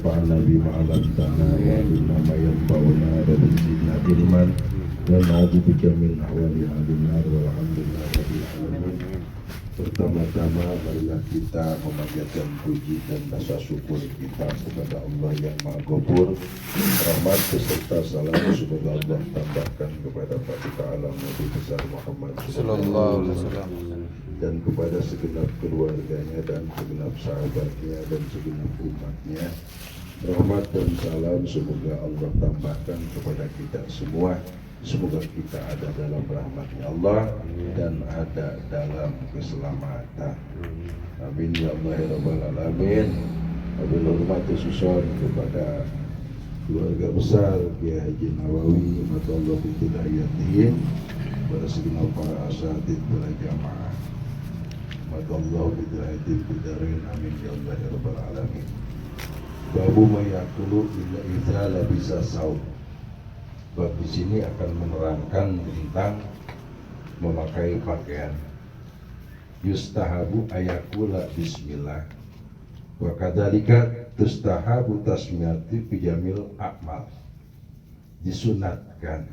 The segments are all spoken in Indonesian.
wanfa'na bima 'allamtana wa 'allimna ma yanfa'una wa zidna ilman wa na'udzubika min ahwali ahlin nar walhamdulillahi rabbil alamin. Pertama-tama marilah kita memanjatkan puji dan rasa syukur kita kepada Allah yang Maha Ghafur. Rahmat beserta salam semoga Allah tambahkan kepada Baginda alam Nabi besar Muhammad sallallahu alaihi wasallam dan kepada segenap keluarganya dan segenap sahabatnya dan segenap umatnya. Rahmat dan salam semoga Allah tambahkan kepada kita semua. Semoga kita ada dalam rahmatnya Allah dan ada dalam keselamatan. Amin ya Allah ya Rabbal Alamin. Wabil hormat susun kepada keluarga besar Kiai Haji Nawawi Matullah Bintidayatihim, kepada segenap para asatid para jamaah Matullah Bintidayatihim bidarin. Amin ya Allah ya Rabbal Alamin. Babu mayakulu ila idza labisa saum. Bab di sini akan menerangkan tentang memakai pakaian. Yustahabu ayakula bismillah. Wa kadzalika tustahabu tasmiyati bijamil a'mal. Disunatkan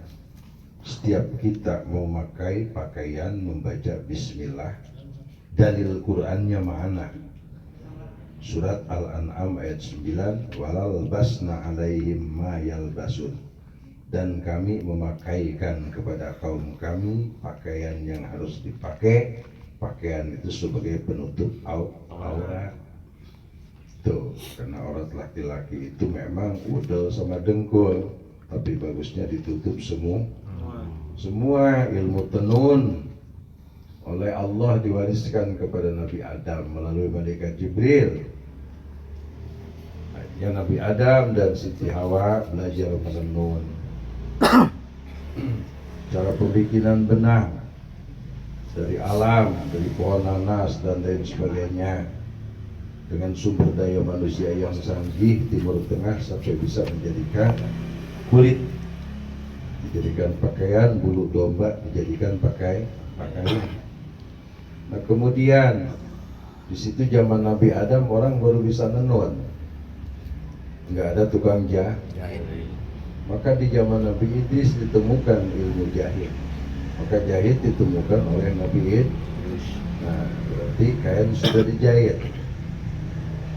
setiap kita mau memakai pakaian membaca bismillah. Dalil Qur'annya mana? Surat Al-An'am ayat 9, walal basna alaihim ma yalbasun. Dan kami memakaikan kepada kaum kami pakaian yang harus dipakai. Pakaian itu sebagai penutup aurat. Tuh, karena aurat laki-laki itu memang udel sama dengkul, tapi bagusnya ditutup semua ilmu tenun oleh Allah diwariskan kepada Nabi Adam melalui malaikat Jibril. Ya, Nabi Adam dan Siti Hawa belajar menenun. Cara pembikinan benang dari alam, dari pohon nanas dan lain sebagainya, dengan sumber daya manusia yang canggih Timur Tengah sampai bisa menjadikan kulit dijadikan pakaian, bulu domba dijadikan pakaian. Nah kemudian di situ zaman Nabi Adam orang baru bisa nenun, nggak ada tukang jahit. Maka di zaman Nabi Idris ditemukan ilmu jahit. Maka jahit ditemukan oleh Nabi Idris. Nah berarti kain sudah dijahit.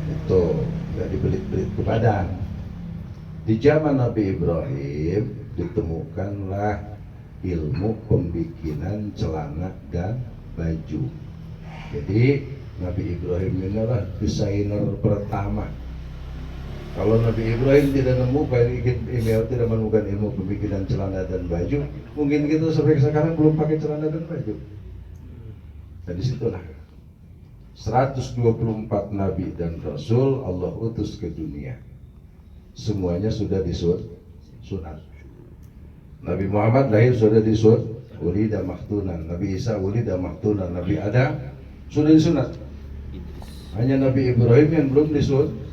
Itu nggak dibelit-belit ke badan. Di zaman Nabi Ibrahim ditemukanlah ilmu pembikinan celana dan baju. Jadi Nabi Ibrahim inilah desainer pertama. Kalau Nabi Ibrahim tidak menemukan ilmu pembikinan celana dan baju, mungkin kita sampai sekarang belum pakai celana dan baju. Dan disitulah 124 Nabi dan Rasul Allah utus ke dunia. Semuanya sudah disunat. Nabi Muhammad lahir sudah disunat, ulida maktunan. Nabi Isa ulida maktunan. Nabi Adam sudah disunat. Hanya Nabi Ibrahim yang belum disunat.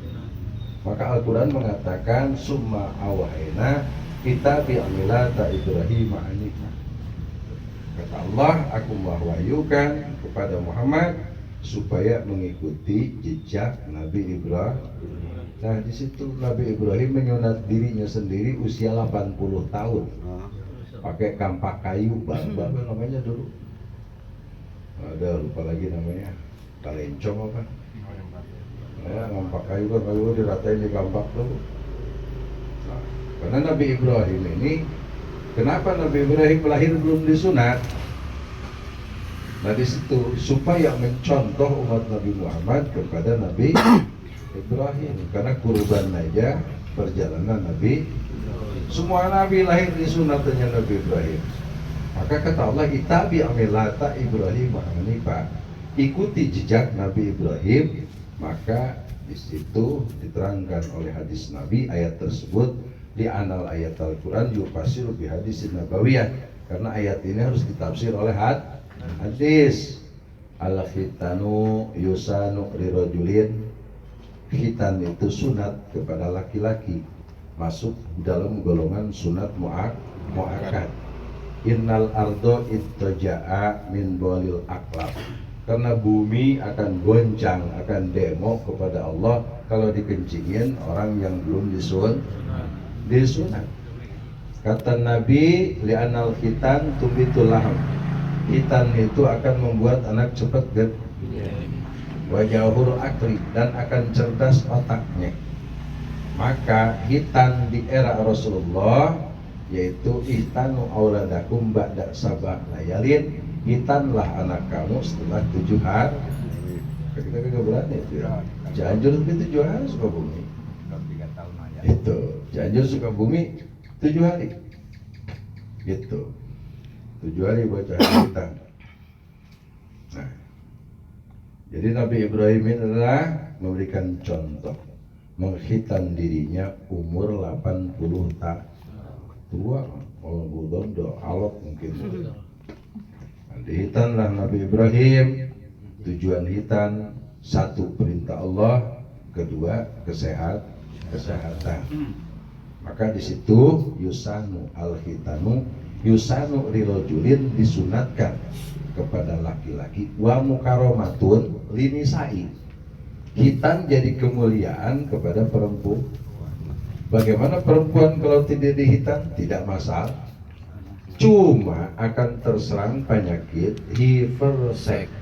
Maka Al-Quran mengatakan summa awahina kita bi'amilata Ibrahim hanifah. Kata Allah, aku mewahyukan kepada Muhammad supaya mengikuti jejak Nabi Ibrahim. Nah di situ Nabi Ibrahim menyunat dirinya sendiri usia 80 tahun. Pakai kampak kayu, apa namanya dulu? Ada lupa lagi namanya. Kalencong apa? Ya, kampak kayu kan kayu diratain di kampak tuh. Nah, karena Nabi Ibrahim ini, kenapa Nabi Ibrahim lahir belum disunat? Nah di situ supaya mencontoh umat Nabi Muhammad kepada Nabi Ibrahim, karena kurban aja perjalanan Nabi. Semua Nabi lahir di sunatnya Nabi Ibrahim. Maka kata Allah, itabi amilata Ibrahim hanifah, ikuti jejak Nabi Ibrahim. Maka di situ diterangkan oleh hadis Nabi ayat tersebut di anal ayat Al-Quran yufasiru bi hadis nabawiyah, karena ayat ini harus ditafsir oleh hadis. Al-khitanu yusanu lirajulin. Khitan itu sunat kepada laki-laki, masuk dalam golongan sunat mu'akkad. Innal ardo ittaja'a min bolil aklab. karena bumi akan goncang, akan demo kepada Allah kalau dikencingin orang yang belum disunat. Kata Nabi, li'anal khitan tumbitul laham. Khitan itu akan membuat anak cepat gede. Wajahur akli, dan akan cerdas otaknya. Maka khitan di era Rasulullah yaitu ihtanu auladakum ba'da sabah layalin, hitanlah anak kamu setelah 7 hari. Kita kagak berani itu ya. Cianjur tapi 7 hari Sukabumi. Itu Cianjur Sukabumi 7 hari. Gitu. 7 hari buat hitan. Nah, jadi Nabi Ibrahim ini adalah memberikan contoh, menghitan dirinya umur 80 tahun. Tua, kalau budondo, alok mungkin. Dihitanlah Nabi Ibrahim. Tujuan hitan, satu perintah Allah, kedua kesehatan. Maka di situ yusanu al-hitanu, yusanu rirojulin disunatkan kepada laki-laki, wa mukaromatun linisai. Hitan jadi kemuliaan kepada perempuan. Bagaimana perempuan kalau tidak dihitan? Tidak masalah. Cuma akan terserang penyakit hipersek.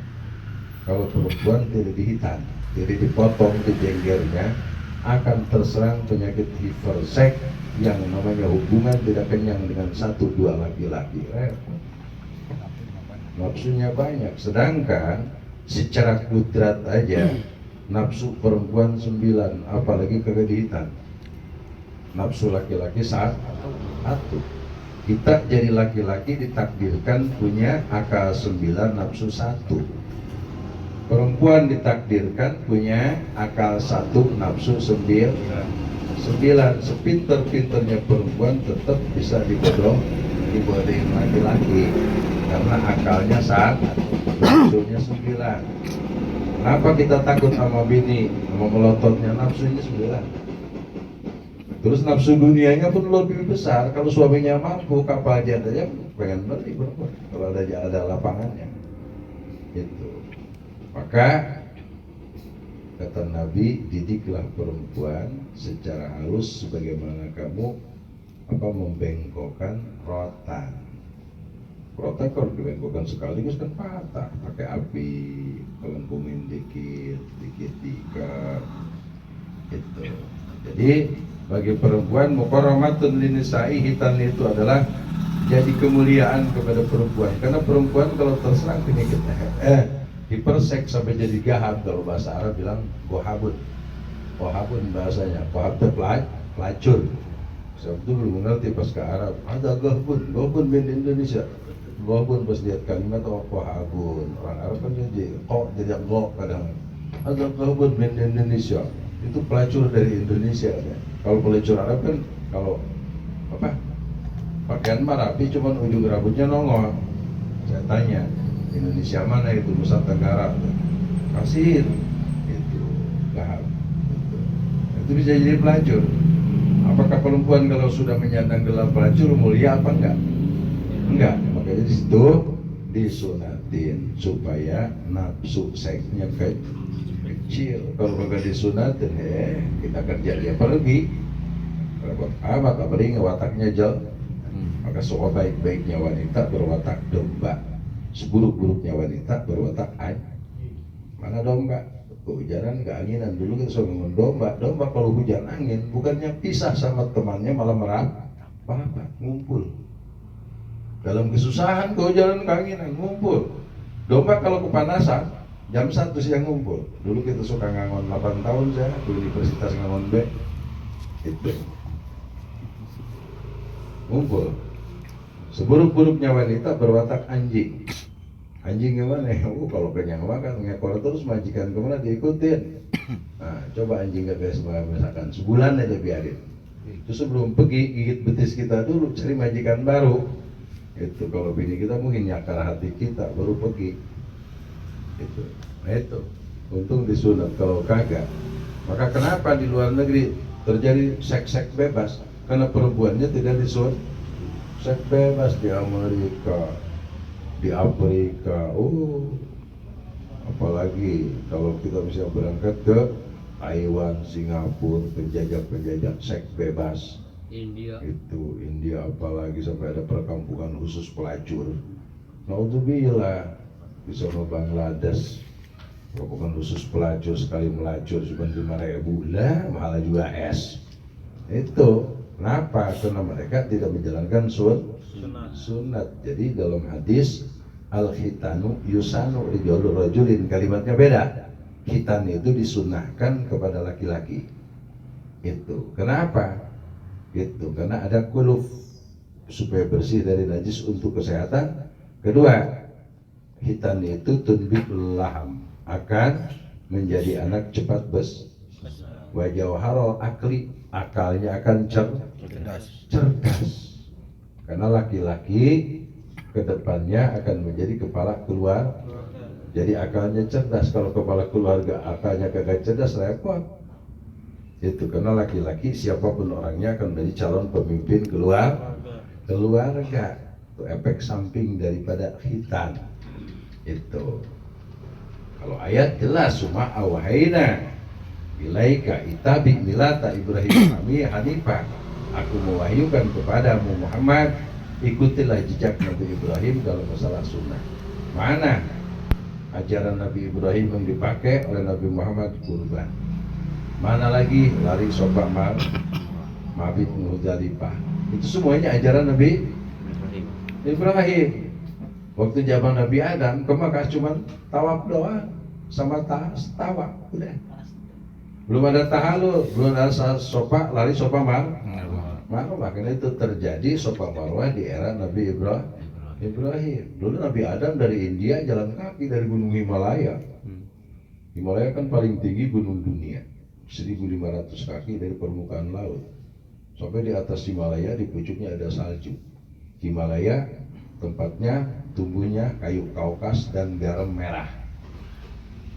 Kalau perempuan tidak dihitan, tidak dipotong di jenggernya, akan terserang penyakit hipersek yang namanya hubungan tidak kenyang dengan 1-2 laki-laki. Nafsunya banyak. Sedangkan secara kudrat aja nafsu perempuan 9, apalagi kagak dihitan. Nafsu laki-laki 1. Kita jadi laki-laki ditakdirkan punya akal 9, nafsu 1. Perempuan ditakdirkan punya akal 1, nafsu 9. Sepinter-pinternya perempuan tetap bisa dibodohin laki-laki karena akalnya 1, nafsunya 9. Kenapa kita takut sama bini, sama melototnya? Nafsunya 9. Terus nafsu dunianya pun lebih besar. Kalau suaminya mampu, kapal jet aja pengen beli perempuan kalau ada lapangannya. Itu. Maka kata Nabi, didiklah perempuan secara halus sebagaimana kamu membengkokkan rotan. Rotan kalau dibengkokkan sekaligus kan patah. Pakai api, melengkungin dikit diikat. Itu. Jadi bagi perempuan mukarramatun linisai, hitan itu adalah jadi kemuliaan kepada perempuan. Karena perempuan kalau terserang penyakit hipersek sampai jadi gahab, kalau bahasa Arab bilang gohabun. Gohabun bahasanya, gohab itu pelacur. Saya itu belum mengerti pas ke Arab. Ada gohabun di Indonesia. Gohabun pas lihat kalimat gohabun. Orang Arab kan jadi go kadang. Ada gohabun di Indonesia. Itu pelacur dari Indonesia ya. Kalau pelacur Arab kan kalau pakaian mah rapi, cuman ujung rambutnya nongol. Saya tanya, Indonesia mana itu? Nusa Tenggara. Pasir itu gahab. Itu bisa jadi pelacur. Apakah perempuan kalau sudah menyandang gelar pelacur mulia apa enggak? Enggak. Makanya di situ disunatin supaya nafsu seksnya kecil. Kalau kagak disunatin, kita kerja dia pergi. Repot amat, apalagi wataknya jauh. Maka sebaik-baiknya wanita berwatak domba, seburuk-buruknya wanita berwatak anjing. Mana domba? Kehujanan, keanginan. Dulu kita suka ngomong domba. Domba kalau hujan angin, bukannya pisah sama temannya, malah merapat, ngumpul. Dalam kesusahan, kehujanan, keanginan, ngumpul. Domba kalau kepanasan, jam 1 siang ngumpul. Dulu kita suka ngangon 8 tahun saya di Universitas Ngangon B. Itu ngumpul. Seburuk-buruknya wanita berwatak anjing. Anjing gimana? Kalau kenyang makan ngekor terus, majikan kemana diikutin. Nah, coba anjing gak kayak misalkan sebulan aja biarin. Itu sebelum pergi gigit betis kita dulu, cari majikan baru. Itu kalau bini kita mungkin nyakar hati kita baru pergi. Itu. Nah itu, untung disunat. Kalau kagak, maka kenapa di luar negeri terjadi seks bebas? Karena perempuannya tidak disunat. Seks bebas di Amerika, di Afrika, apalagi kalau kita bisa berangkat ke Taiwan, Singapura, penjajah seks bebas, India, itu India, apalagi sampai ada perkampungan khusus pelacur. Naudzubillah, di sana Bangladesh, perkampungan khusus pelacur, sekali melacur cuma 5.000 lah, malah juga es. Itu kenapa? Karena mereka tidak menjalankan sunat. Jadi dalam hadis al-khitanu yusanu rijulur rajulin, kalimatnya beda. Khitan itu disunahkan kepada laki-laki. Itu kenapa? Itu karena ada kuluf, supaya bersih dari najis untuk kesehatan. Kedua, khitan itu tunbikul laham, akan menjadi anak cepat wajah harol akli, akalnya akan cerdas. Karena laki-laki kedepannya akan menjadi kepala keluarga. Jadi akalnya cerdas. Kalau kepala keluarga akalnya kagak cerdas, repot. Itu karena laki-laki siapapun orangnya akan menjadi calon pemimpin keluarga. Itu efek samping daripada khitan. Itu kalau ayat jelas, summa awhayna ilaika ittabi millata Ibrahim hanifah, aku mewahyukan kepadamu Muhammad, ikutilah jejak Nabi Ibrahim dalam masalah sunnah. Mana ajaran Nabi Ibrahim yang dipakai oleh Nabi Muhammad? Kurban. Mana lagi? Lari sofa mabit Muzdalifah. Itu semuanya ajaran Nabi Ibrahim. Waktu zaman Nabi Adam ke Makkah cuman tawaf doang sama tawaf, udah. Belum ada tahalul, belum ada sofa, lari sofa marwah. Karena itu terjadi sofa marwah di era Nabi Ibrahim. Dulu Nabi Adam dari India jalan kaki dari gunung Himalaya. Himalaya kan paling tinggi gunung dunia, 1.500 kaki dari permukaan laut. Sampai di atas Himalaya, di pucuknya ada salju. Himalaya tempatnya tumbuhnya kayu kaukas dan garam merah.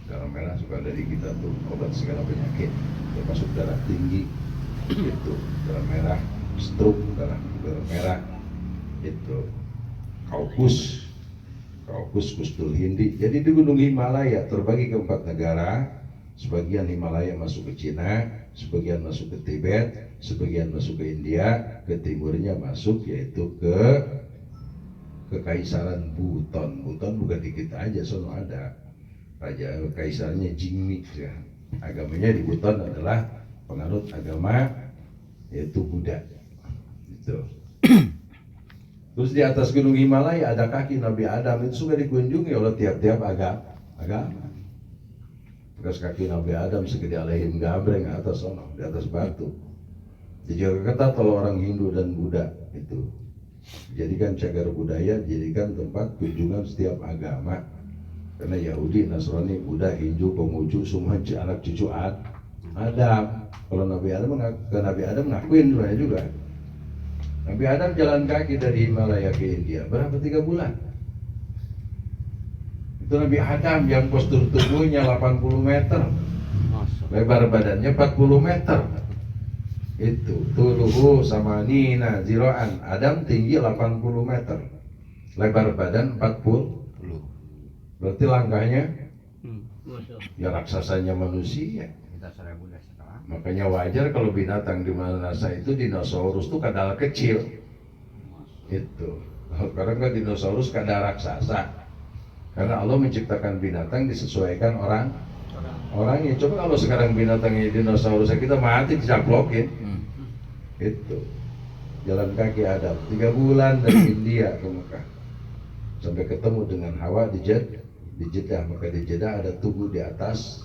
Garam merah suka dari kita tuh obat segala penyakit, termasuk darah tinggi. Itu garam merah, stroke, garam merah. Itu Kaukus Kustul Hindi. Jadi di gunung Himalaya terbagi ke 4 negara. Sebagian Himalaya masuk ke Cina, sebagian masuk ke Tibet, sebagian masuk ke India, ke timurnya masuk yaitu ke Kekaisaran Buton. Buton bukan di kita aja, sono ada. Raja kaisarnya Jingmi ya. Agamanya di Buton adalah penganut agama yaitu Buddha. Itu. Terus di atas gunung Himalaya ada kaki Nabi Adam, itu sudah dikunjungi oleh tiap-tiap agama. Bekas kaki Nabi Adam segede alehim gambreng atas sono, di atas batu. Dijaga ketat oleh orang Hindu dan Buddha itu. Jadikan cagar budaya, jadikan tempat kunjungan setiap agama. Karena Yahudi, Nasrani, Buddha, Hindu, Konghucu semua anak cucu Adam. Kalau Nabi Adam ngakuin juga. Nabi Adam jalan kaki dari Himalaya ke India berapa? 3 bulan. Itu Nabi Adam yang postur tubuhnya 80 meter, lebar badannya 40 meter. Itu tuluhu sama nina ziroan. Adam tinggi 80 meter, lebar badan 40. Berarti langkahnya ya raksasanya manusia. Makanya wajar kalau binatang di Manasa itu dinosaurus itu kadal kecil. Itu. Sekarang kan dinosaurus kadal raksasa. Karena Allah menciptakan binatang disesuaikan orangnya. Coba kalau sekarang binatangnya dinosaurus kita mati dicaplokin. Itu. Jalan kaki Adam 3 bulan dari India ke Mekah. Sampai ketemu dengan Hawa di Jeddah. Maka di Jeddah ada tugu di atas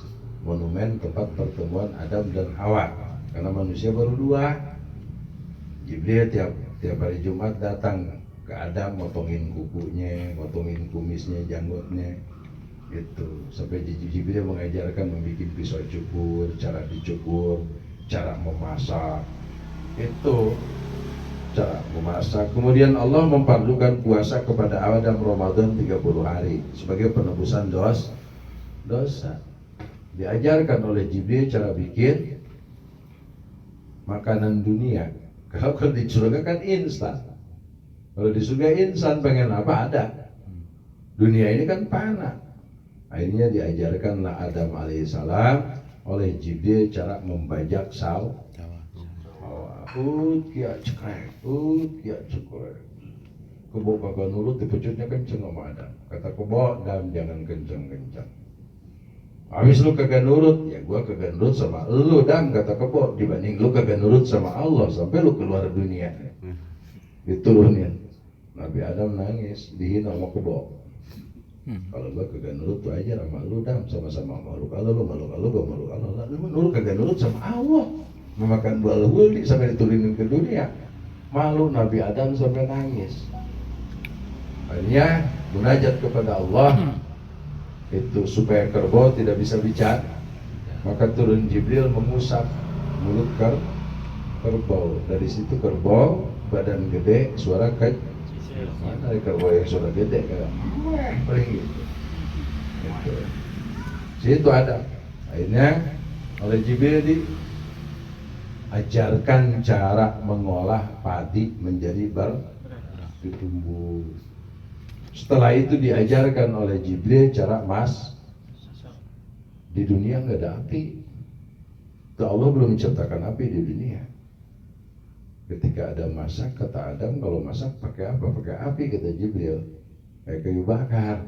monumen tempat pertemuan Adam dan Hawa. Karena manusia baru 2. Jibril tiap hari Jumat datang ke Adam, motongin kukunya, motongin kumisnya, janggutnya. Gitu. Sampai Jibril mengajarkan membuat pisau cukur, cara dicukur, cara memasak. Itu cara memasak. Kemudian Allah memfardukan puasa kepada Adam Ramadan 30 hari sebagai penebusan dosa. Diajarkan oleh Jibril cara bikin makanan dunia. Kalau di surga kan instan. Kalau di surga insan pengen apa ada. Dunia ini kan panah. Akhirnya diajarkanlah Adam alaihissalam oleh Jibril cara membajak sawah. Kia cekrek, kia cekrek. Kebo kagak nurut, dipecutnya kenceng sama Adam. Kata kebo, Adam jangan kenceng-kenceng. Habis lu kagak nurut, ya gua kagak nurut sama lu, Adam. Kata kebo, dibanding lu kagak nurut sama Allah sampai lu keluar dunia. Diturunin. Nabi Adam nangis, dihina sama kebo. Kalau gua kagak nurut tuh aja sama lu, Adam, sama-sama makhluk Allah, lu makhluk Allah, gua makhluk Allah. Lu kagak nurut sama Allah. Memakan buah wuli sampai diturunin ke dunia. Malu Nabi Adam sampai nangis. Akhirnya munajat kepada Allah itu supaya kerbau tidak bisa bicara. Maka turun Jibril mengusap mulut kerbau. Dari situ kerbau badan gede, suara kecil. Mana ada kerbau yang suara gede kayak paling gitu. Situ ada. Akhirnya oleh Jibril ajarkan cara mengolah padi menjadi bertumbuh. Setelah itu diajarkan oleh Jibril cara di dunia nggak ada api. Allah belum menciptakan api di dunia. Ketika Adam masak, kata Adam kalau masak pakai apa? Pakai api, kata Jibril. Kayak kayu bakar.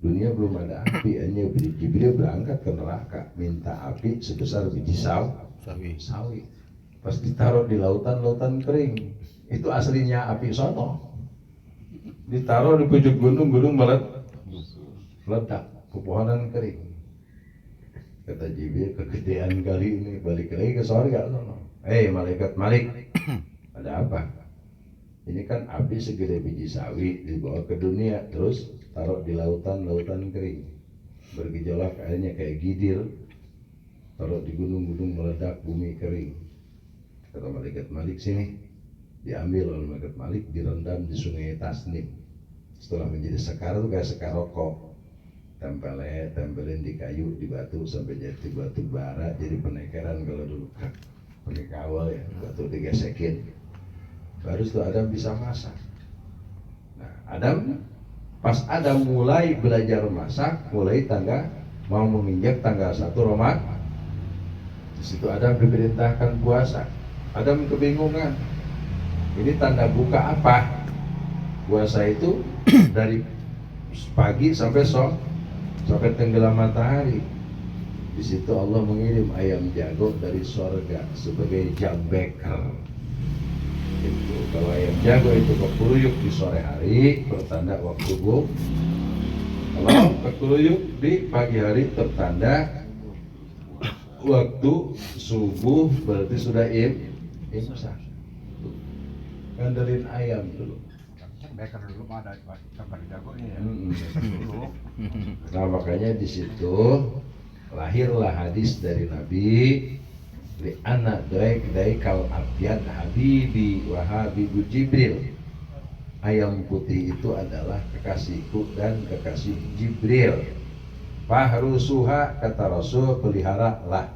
Dunia belum ada api. Hanya Jibril berangkat ke neraka minta api sebesar biji sawi. Pas ditaruh di lautan kering, itu aslinya api sono. Ditaruh di pucuk gunung meledak, pepohonan kering. Kata Jibril, kegedean kali ini, balik lagi ke surga. Malaikat Malik, ada apa? Ini kan api segede biji sawi dibawa ke dunia, terus taruh di lautan kering, bergejolak airnya kayak gidir, taruh di gunung meledak, bumi kering. Kata malaikat Malik, sini. Diambil oleh malaikat Malik, direndam di sungai Tasnim. Setelah menjadi sekar itu kayak sekar rokok, tempelin di kayu, di batu sampai jadi batu bara, jadi penekeran kalau dulu pakai kawal ya, batu digesekin. Baru itu Adam bisa masak. Nah, pas Adam mulai belajar masak, mulai mau menginjak tanggal 1 Ramadan. Di situ Adam diperintahkan puasa. Adam kebingungan. Ini tanda buka apa? Puasa itu dari pagi sampai tenggelam matahari. Di situ Allah mengirim ayam jago dari sorga sebagai jam beker. Itu kalau ayam jago itu kekuruyuk di sore hari pertanda waktu subuh. Kalau kekuruyuk di pagi hari tertanda waktu subuh, berarti sudah imsak. Ngandelin ayam dulu. Beker dulu mah ada gambar jagonya ya. Nah makanya di situ lahirlah hadis dari Nabi, li anak daikal abyan habibi wa habibu Jibril. Ayam putih itu adalah kekasihku dan kekasih Jibril. Fahrusuha, kata Rasul, peliharalah.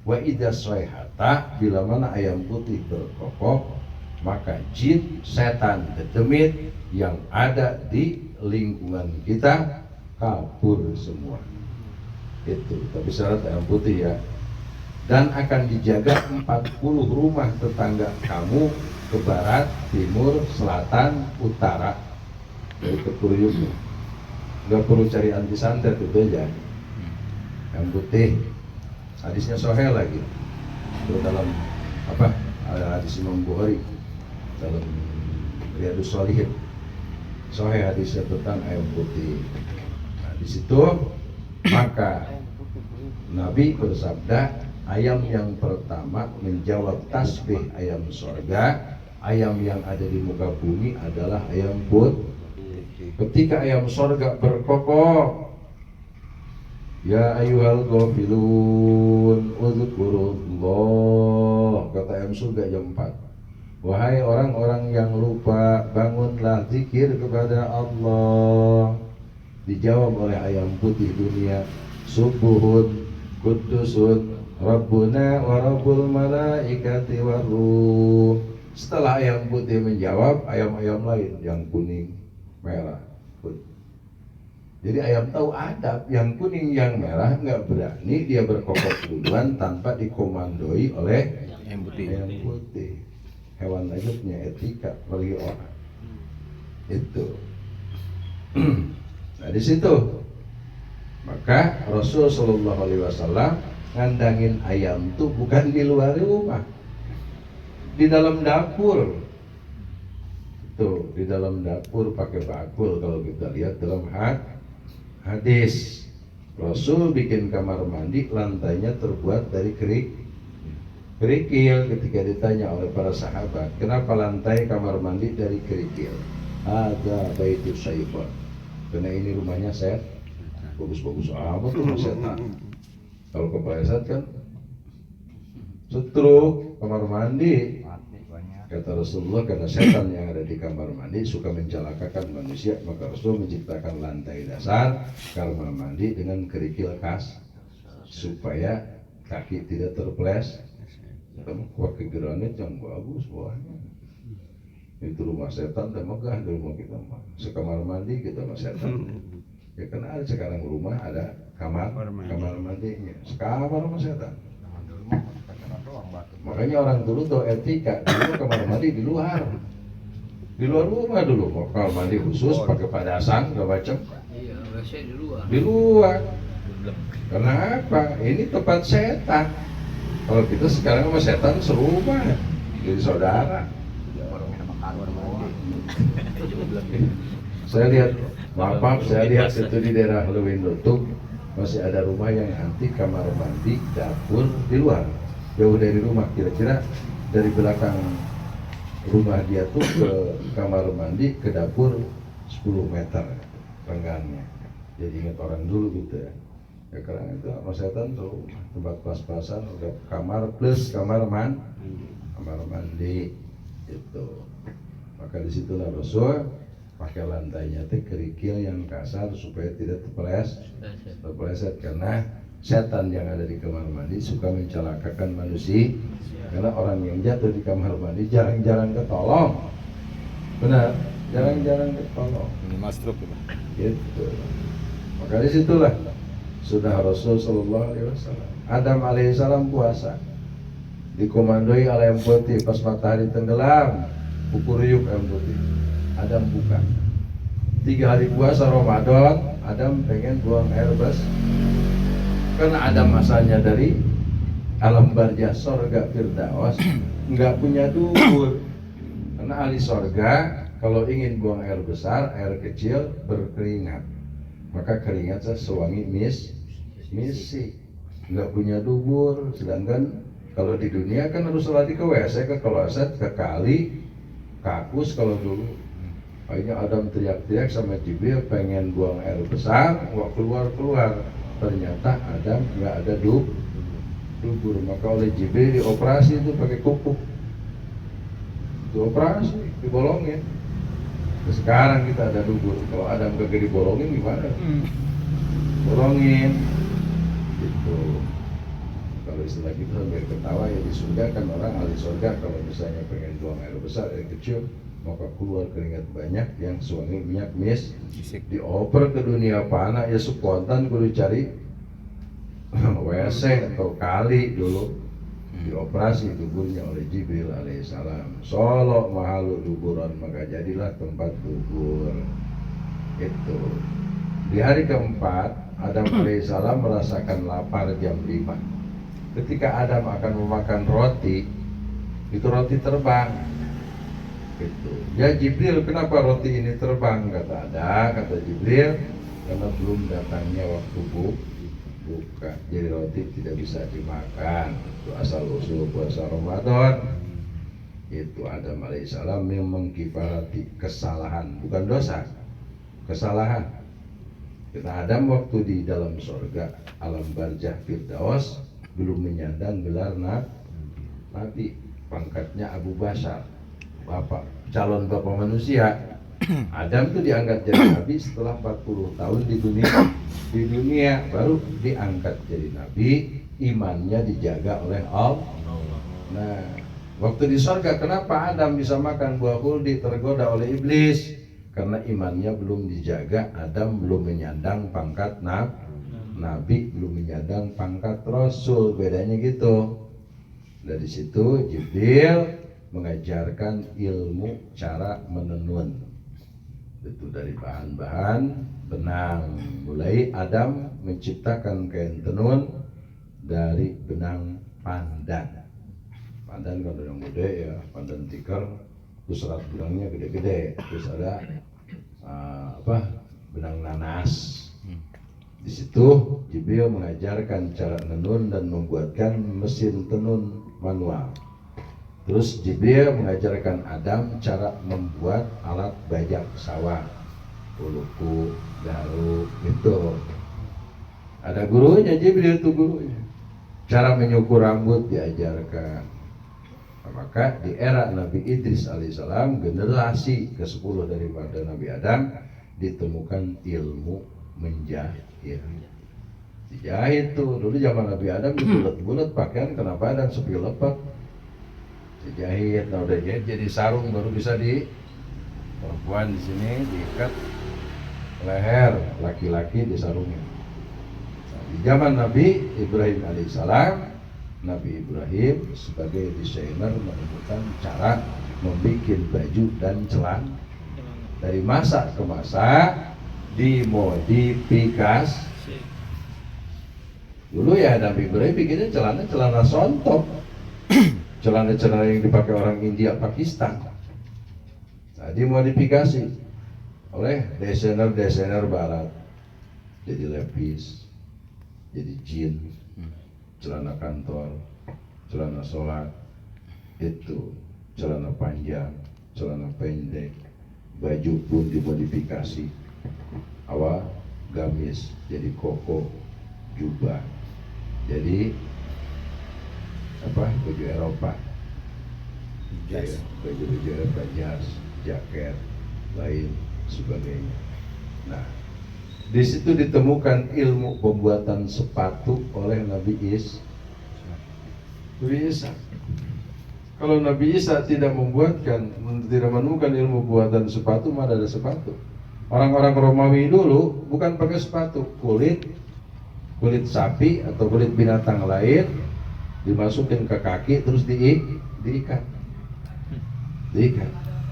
Wa idza sayhata, bila mana ayam putih berkokok, maka jin, setan, dedemit yang ada di lingkungan kita kabur semua. Itu, tapi syarat ayam putih ya. Dan akan dijaga 40 rumah tetangga kamu ke barat, timur, selatan, utara dari kekuruyuknya. Gak perlu cari anti santet, itu aja. Yang putih, hadisnya Sahih lagi. Itu dalam hadis Imam Bukhari dalam Riyadhus Shalihin. Sahih hadisnya tentang ayam putih. Nah, di situ maka Nabi bersabda, ayam yang pertama menjawab tasbih ayam surga, ayam yang ada di muka bumi adalah ayam putih. Ketika ayam surga berkokok, ya ayyuhal ghafilun uzkurullah, kata ayam surga jam 4. Wahai orang-orang yang lupa, bangunlah zikir kepada Allah. Dijawab oleh ayam putih dunia, subuhun kudusun Rabbuna wa Rabbul malaikati waruh. Setelah ayam putih menjawab, ayam-ayam lain yang kuning, merah, Jadi ayam tahu adab, yang kuning yang merah nggak berani dia berkokok duluan tanpa dikomandoi oleh Yang putih. ayam putih. Hewan aja punya etika, apalagi orang. Itu. Nah di situ, maka Rasul Shallallahu Alaihi Wasallam ngandangin ayam tuh bukan di luar rumah, di dalam dapur. Tuh di dalam dapur pakai bakul kalau kita lihat dalam hadis. Rasul bikin kamar mandi lantainya terbuat dari kerikil. Ketika ditanya oleh para sahabat, kenapa lantai kamar mandi dari kerikil? Ada baitu syaitan. Karena ini rumahnya setan. Bagus-bagus amat tuh setan. Kalau kepleset kan setruk kamar mandi. Mati banyak. Kata Rasulullah, karena setan yang ada di kamar mandi suka mencelakakan manusia, maka Rasul menciptakan lantai dasar kamar mandi dengan kerikil khas supaya kaki tidak terples. Kamu pakai granit yang bagus bawahnya. Itu rumah setan dan megah di rumah kita mah. Sekamar mandi kita mah setan. Ya karena ada sekarang rumah ada kamar mandinya. Sekamar rumah setan. Zaman dulu mah pacaran doang batu. Makanya orang dulu tuh etika, dulu kamar mandi di luar. Di luar rumah dulu, mau kamar mandi khusus pakai padasan segala macam. Iya, WC di luar. Di luar. Karena apa? Ini tempat setan. Kalau kita sekarang sama setan serumah, jadi saudara. Baru minum makan doang. Saya lihat, maaf, saya lihat itu di daerah Lewindotuk masih ada rumah yang anti kamar mandi, dapur di luar, jauh dari rumah, kira-kira dari belakang rumah dia tuh ke kamar mandi ke dapur 10 meter renggangnya. Jadi ingat orang dulu gitu ya. Ya karena itu sama setan tuh tempat pas-pasan udah kamar plus kamar mandi itu. Maka disitulah Rasul pakai lantainya teh kerikil yang kasar supaya tidak terpeleset karena setan yang ada di kamar mandi suka mencelakakan manusia. Karena orang yang jatuh di kamar mandi jarang-jarang ketolong. Benar, jarang-jarang ketolong. Ini mastruk itu. Gitu. Maka disitulah sudah Rasul Sallallahu Alaihi Wasallam. Adam Alaihissalam puasa, dikomandoi oleh ayam putih pas matahari tenggelam, pukul riuk ayam putih. Adam buka. 3 hari puasa Ramadan, Adam pengen buang air bas. Karena Adam asalnya dari alam barzah sorga Firdaus, nggak punya dubur. Karena ahli sorga kalau ingin buang air besar, air kecil berkeringat. Maka keringat sewangi misi, nggak punya dubur. Sedangkan kalau di dunia kan harus lari ke WC, ke kloset, ke kali, kakus kalau dulu. Akhirnya Adam teriak-teriak sama Jibril pengen buang air besar, nggak keluar. Ternyata Adam nggak ada dubur. Maka oleh Jibril dioperasi itu pakai kupuk. Dioperasi, dibolongin. Sekarang kita ada dubur. Kalau Adam kagak dibolongin gimana? Bolongin. Gitu. Kalau istilah kita sambil ketawa ya di surga kan orang ahli surga kalau misalnya pengen buang air besar, air kecil, maka keluar keringat banyak yang suami minyak dioper ke dunia panah ya spontan kudu cari WC atau kali dulu dioperasi duburnya oleh Jibril alaihissalam. Solo mahalu duburan, maka jadilah tempat dubur. Itu di hari keempat Adam alaihissalam merasakan lapar jam 5. Ketika Adam akan memakan roti, itu roti terbang. Gitu. Ya Jibril, kenapa roti ini terbang? Kata Jibril, karena belum datangnya waktu buka, jadi roti tidak bisa dimakan. Itu asal usul puasa Ramadan. Itu Adam alaihissalam yang mengkifarati kesalahan, bukan dosa, kesalahan. Karena Adam waktu di dalam surga alam barzah Firdaus belum menyandang gelar nabi, pangkatnya Abu Bashar, calon bapak manusia. Adam tuh diangkat jadi nabi setelah 40 tahun di dunia baru diangkat jadi nabi, imannya dijaga oleh Allah. Nah, waktu di surga kenapa Adam bisa makan buah khuldi tergoda oleh iblis? karena imannya belum dijaga. Adam belum menyandang pangkat nabi, belum menyandang pangkat rasul, bedanya gitu. Dari situ Jibril mengajarkan ilmu cara menenun, itu dari bahan-bahan benang. Mulai Adam menciptakan kain tenun dari benang pandan. Pandan kalau yang gede ya pandan tikar, terus serat benangnya gede-gede, terus ada benang nanas. Di situ Jibril mengajarkan cara menenun dan membuatkan mesin tenun manual. Terus Jibril mengajarkan Adam cara membuat alat bajak sawah, uluku, garuk, gitu. Ada gurunya Jibril tuh gurunya. Cara menyukur rambut diajarkan. Nah, maka di era Nabi Idris alaihissalam, generasi ke-10 daripada Nabi Adam, ditemukan ilmu menjahit. Dijahit tuh, dulu zaman Nabi Adam bulat-bulat pakaian, kenapa ada sepi lepek. Dijahit, nah udah jahit jadi sarung, baru bisa di perempuan di sini diikat leher, laki-laki di sarungnya. Nah, di zaman Nabi Ibrahim alaihissalam, Nabi Ibrahim sebagai desainer menemukan cara membuat baju dan celana. Dari masa ke masa dimodifikasi. Dulu ya Nabi Ibrahim bikinnya celana sontok, celana yang dipakai orang India Pakistan. Nah, dimodifikasi oleh desainer barat, jadi lepis, jadi jeans, celana kantor, celana sholat, itu celana panjang, celana pendek, baju pun dimodifikasi. Awal gamis jadi koko, jubah jadi baju Eropa, baju Eropa, jas, jaket, lain sebagainya. Nah, di situ ditemukan ilmu pembuatan sepatu oleh Nabi Isa. Kalau Nabi Isa tidak menemukan ilmu buatan sepatu, mana ada sepatu? Orang-orang Romawi dulu bukan pakai sepatu, kulit sapi atau kulit binatang lain dimasukin ke kaki terus diikat.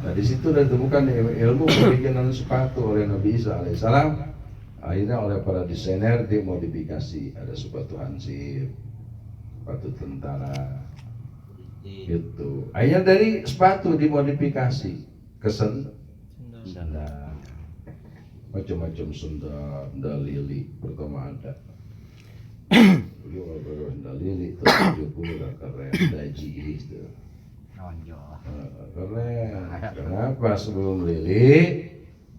Nah, di situ ditemukan ilmu pembikinan sepatu oleh Nabi Isa alaihissalam. Akhirnya oleh para desainer dimodifikasi, ada sepatu hansip, sepatu tentara, gitu. Akhirnya dari sepatu dimodifikasi ke sandal, macam-macam sandal lili. Pertama ada sandal lili, terus 70 udah keren, daji itu keren. Kenapa sebelum lili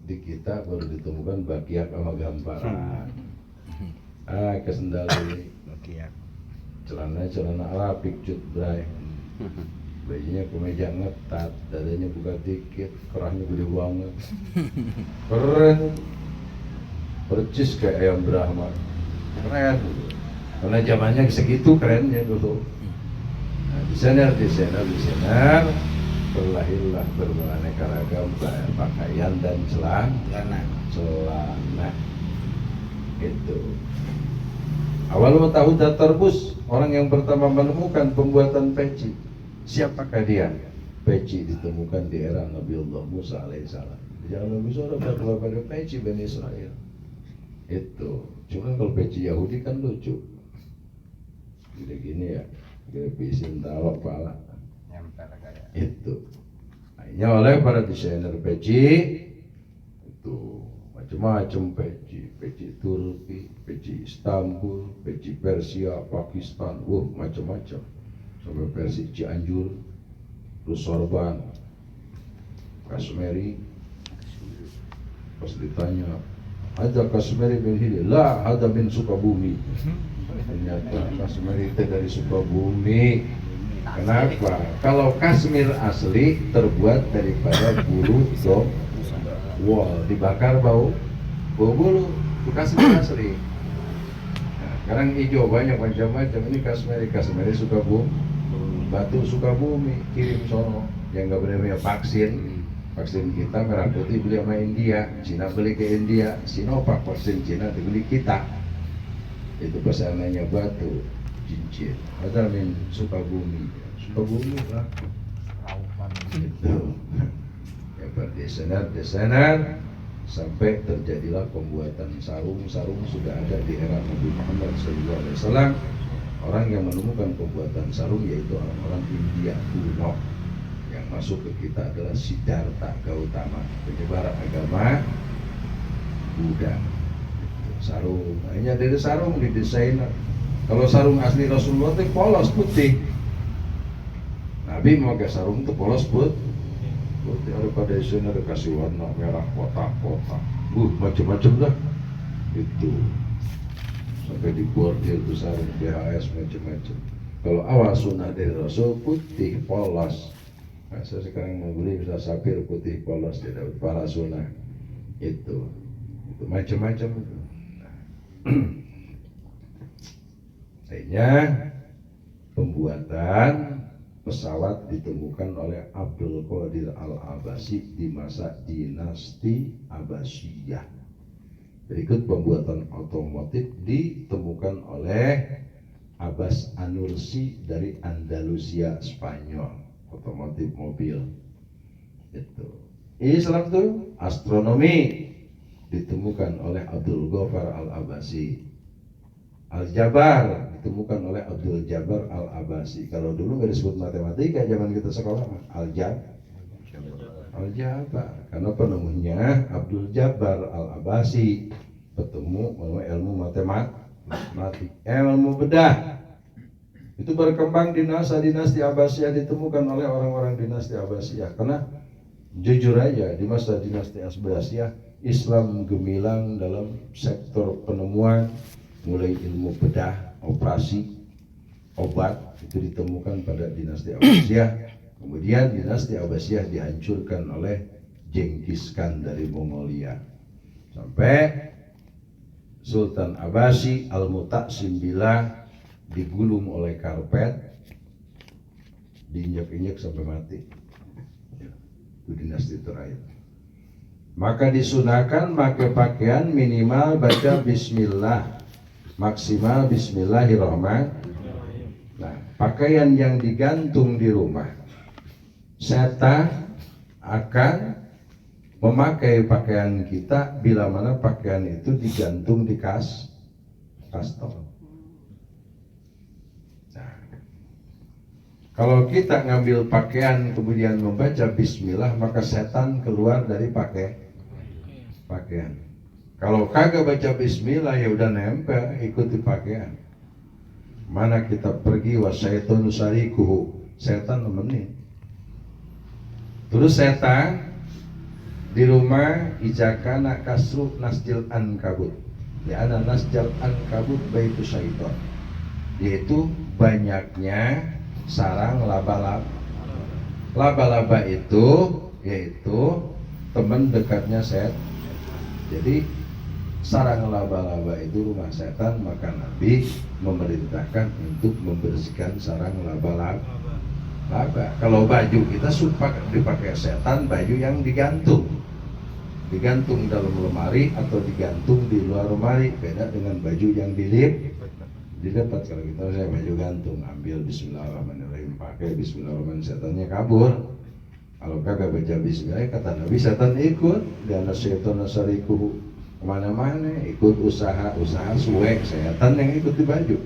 di kita baru ditemukan bakiak sama gamparan. Ke sandal lili, celana Arabik cut bray, bajunya kemeja ngetat, dadanya buka dikit, kerahnya gede banget, keren, percis kayak ayam Brahma, keren. Karena zamannya segitu kerennya dulu. Nah, desainer terlahirlah beraneka ragam pakaian dan celana. Itu. Awal tahu Datarbus, orang yang pertama menemukan pembuatan peci. Siapakah dia? Peci ditemukan di era Nabiullah Musa alaihissalam. Jangan Nabi Musa udah pada peci Bani Israel. Itu. Cuma kalau peci Yahudi kan lucu. Gini ya, pisin tawa pala. Itu. Akhirnya oleh para desainer peci itu macam-macam peci Turki, peci Istanbul, peci Persia, Pakistan, macam-macam. Sampai Persia Cianjur, terus sorban, Kashmiri. Pas ditanya, ada Kashmiri bin Hilal? Lah, ada bin Sukabumi. Ternyata Kashmiri itu dari Sukabumi. Kenapa? Kalau Kashmir asli terbuat daripada bulu wol, dibakar bau bulu, itu Kashmir asli. Nah, sekarang hijau banyak macam-macam. Ini Kashmiri Sukabumi, batu Sukabumi, kirim sono. Yang nggak benar-benar vaksin, Vaksin kita merah putih beli sama India, Cina beli ke India, Sinovac vaksin Cina dibeli kita. Itu pesanannya batu, cincin. Ada min Sukabumi lah. Laupan. Itu. Ya berdesainer sampai terjadilah pembuatan sarung. Sarung sudah ada di era Nabi Muhammad SAW. Orang yang menemukan pembuatan sarung yaitu orang-orang India kuno. Yang masuk ke kita adalah Siddhartha Gautama, penyebar agama Buddha. Sarung, hanya dari sarung didesain. Kalau sarung asli Rasulullah itu polos putih. Nabi memakai sarung itu polos putih. Daripada desain ada kasih warna merah kotak-kotak, macam-macam dah. Itu sampai dibordir tuh sarung BHS macam-macam. Kalau awal sunnah dari Rasul putih polos. Nah, saya sekarang mau beli bisa sapir putih polos tidak para sunnah itu macam-macam itu. Akhirnya pembuatan pesawat ditemukan oleh Abdul Qadir Al-Abbasi di masa dinasti Abbasiyah. Berikut pembuatan otomotif ditemukan oleh Abbas Anursi dari Andalusia, Spanyol. Otomotif mobil itu. Islam tuh astronomi ditemukan oleh Abdul Ghaffar Al-Abbasi. Aljabar ditemukan oleh Abdul Jabbar Al-Abbasi. Kalau dulu nggak disebut matematika zaman kita sekolah, Aljabar. Karena penemunya Abdul Jabbar Al-Abbasi bertemu ilmu matematik, ilmu bedah. Itu berkembang di masa dinasti Abbasiyah, ditemukan oleh orang-orang dinasti Abbasiyah. Karena jujur aja di masa dinasti Abbasiyah Islam gemilang dalam sektor penemuan, mulai ilmu bedah, operasi, obat itu ditemukan pada dinasti Abbasiyah. Kemudian dinasti Abbasiyah dihancurkan oleh Genghis Khan dari Mongolia. Sampai Sultan Abbasi Al-Mutaksim Billah digulung oleh karpet, diinjak-injak sampai mati. Itu dinasti terakhir. Maka disunahkan pakai pakaian minimal baca Bismillah, maksimal Bismillahirrahmanirrahim. Nah, pakaian yang digantung di rumah, setan akan memakai pakaian kita bila mana pakaian itu digantung di kastol. Kalau kita ngambil pakaian kemudian membaca bismillah, maka setan keluar dari pakaian. Kalau kagak baca bismillah ya udah nempel ikuti pakaian. Mana kita pergi wasyaitonu sarikuhu, setan nemenin. Terus setan di rumah ijakana kasru nasjil ankabut. Ya ana nasjil ankabut baitu syaitan. Yaitu banyaknya sarang laba-laba. Laba-laba itu yaitu teman dekatnya setan. Jadi sarang laba-laba itu rumah setan, maka Nabi memerintahkan untuk membersihkan sarang laba-laba. Kalau baju kita suka dipakai setan, baju yang digantung dalam lemari atau digantung di luar lemari, beda dengan baju yang dilepat. Kalau kita saya baju gantung, ambil bismillahirrahmanirrahim, pakai bismillahirrahmanirrahim, setannya kabur. Kalau kagak baca bismillah, kata Nabi, setan ikut. Dan setan nasarikuhu, kemana-mana ikut usaha suwe, setan yang ikut di baju.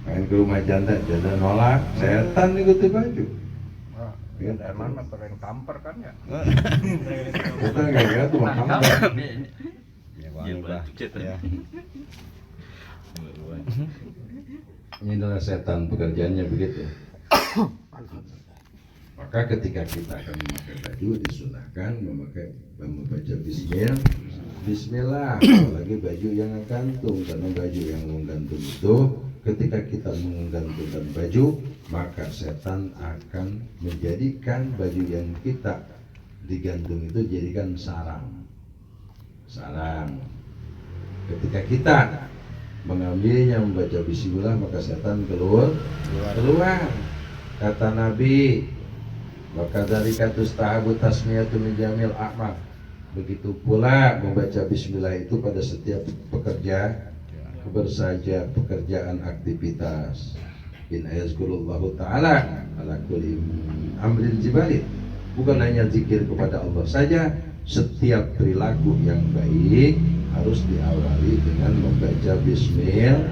Main ke rumah janda nolak, setan ikut di baju. Ya, emang pakai kamper kan ya? Kita kayak gitu mah kamper. Ya, ya. Ini adalah setan, pekerjaannya begitu. Maka ketika kita akan memakai baju, disunahkan membaca bismillah, apalagi baju yang gantung. Karena baju yang menggantung itu, ketika kita menggantungkan baju, maka setan akan menjadikan baju yang kita digantung itu jadikan sarang. Ketika kita mengambilnya membaca bismillah, maka setan keluar. Kata Nabi, Maka dari katus tahabu tasmiyatu min jamil a'mal. Begitu pula membaca bismillah itu pada setiap bersaja pekerjaan aktivitas. In ayazkurullahu ta'ala ala kulli amrin jibalin. Bukan hanya zikir kepada Allah saja, setiap perilaku yang baik harus diawali dengan membaca bismillah.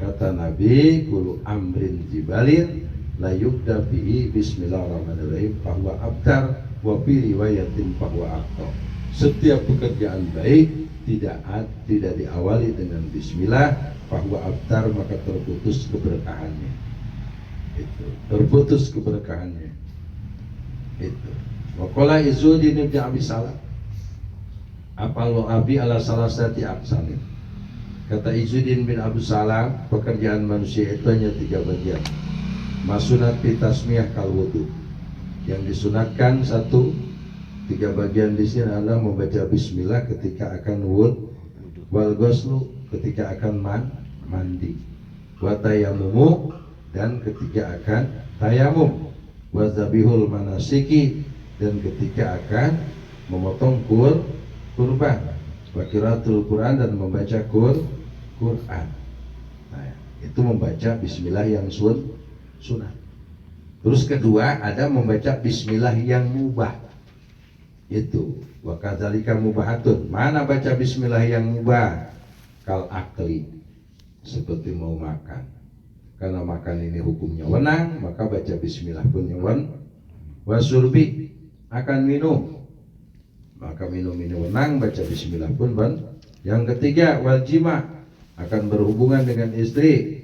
Kata Nabi, kullu amrin jibalin la yubda bihi bismillahirrahmanirrahim bahwa abtar wa fi riwayatin bahwa aktor. Setiap pekerjaan baik tidak diawali dengan bismillah bahwa abtar maka terputus keberkahannya. Itu terputus keberkahannya. Itu. Wa qala Izzuddin bin Abi Salam apal abi ala salasati aqsamin. Kata Izzuddin bin Abi Salam, pekerjaan manusia itu hanya 3 bagian. Masunat tasmiyah kal wudu. Yang disunatkan 1, 3 bagian di sini adalah membaca bismillah ketika akan wud, wal ghuslu ketika akan mandi, wa tayamumu dan ketika akan tayamum, wa zabihul manasiki dan ketika akan memotong kurban, wa qiraatul Quran dan membaca Quran. Nah, itu membaca bismillah yang sunnah. Terus kedua ada membaca bismillah yang mubah. Itu wa kadzalika mubahatun. Mana baca bismillah yang mubah? Kal akli, seperti mau makan. Karena makan ini hukumnya wenang, maka baca bismillah pun yang wasurbi akan minum. Maka minum ini wenang, baca bismillah pun Yang ketiga wal jima, akan berhubungan dengan istri.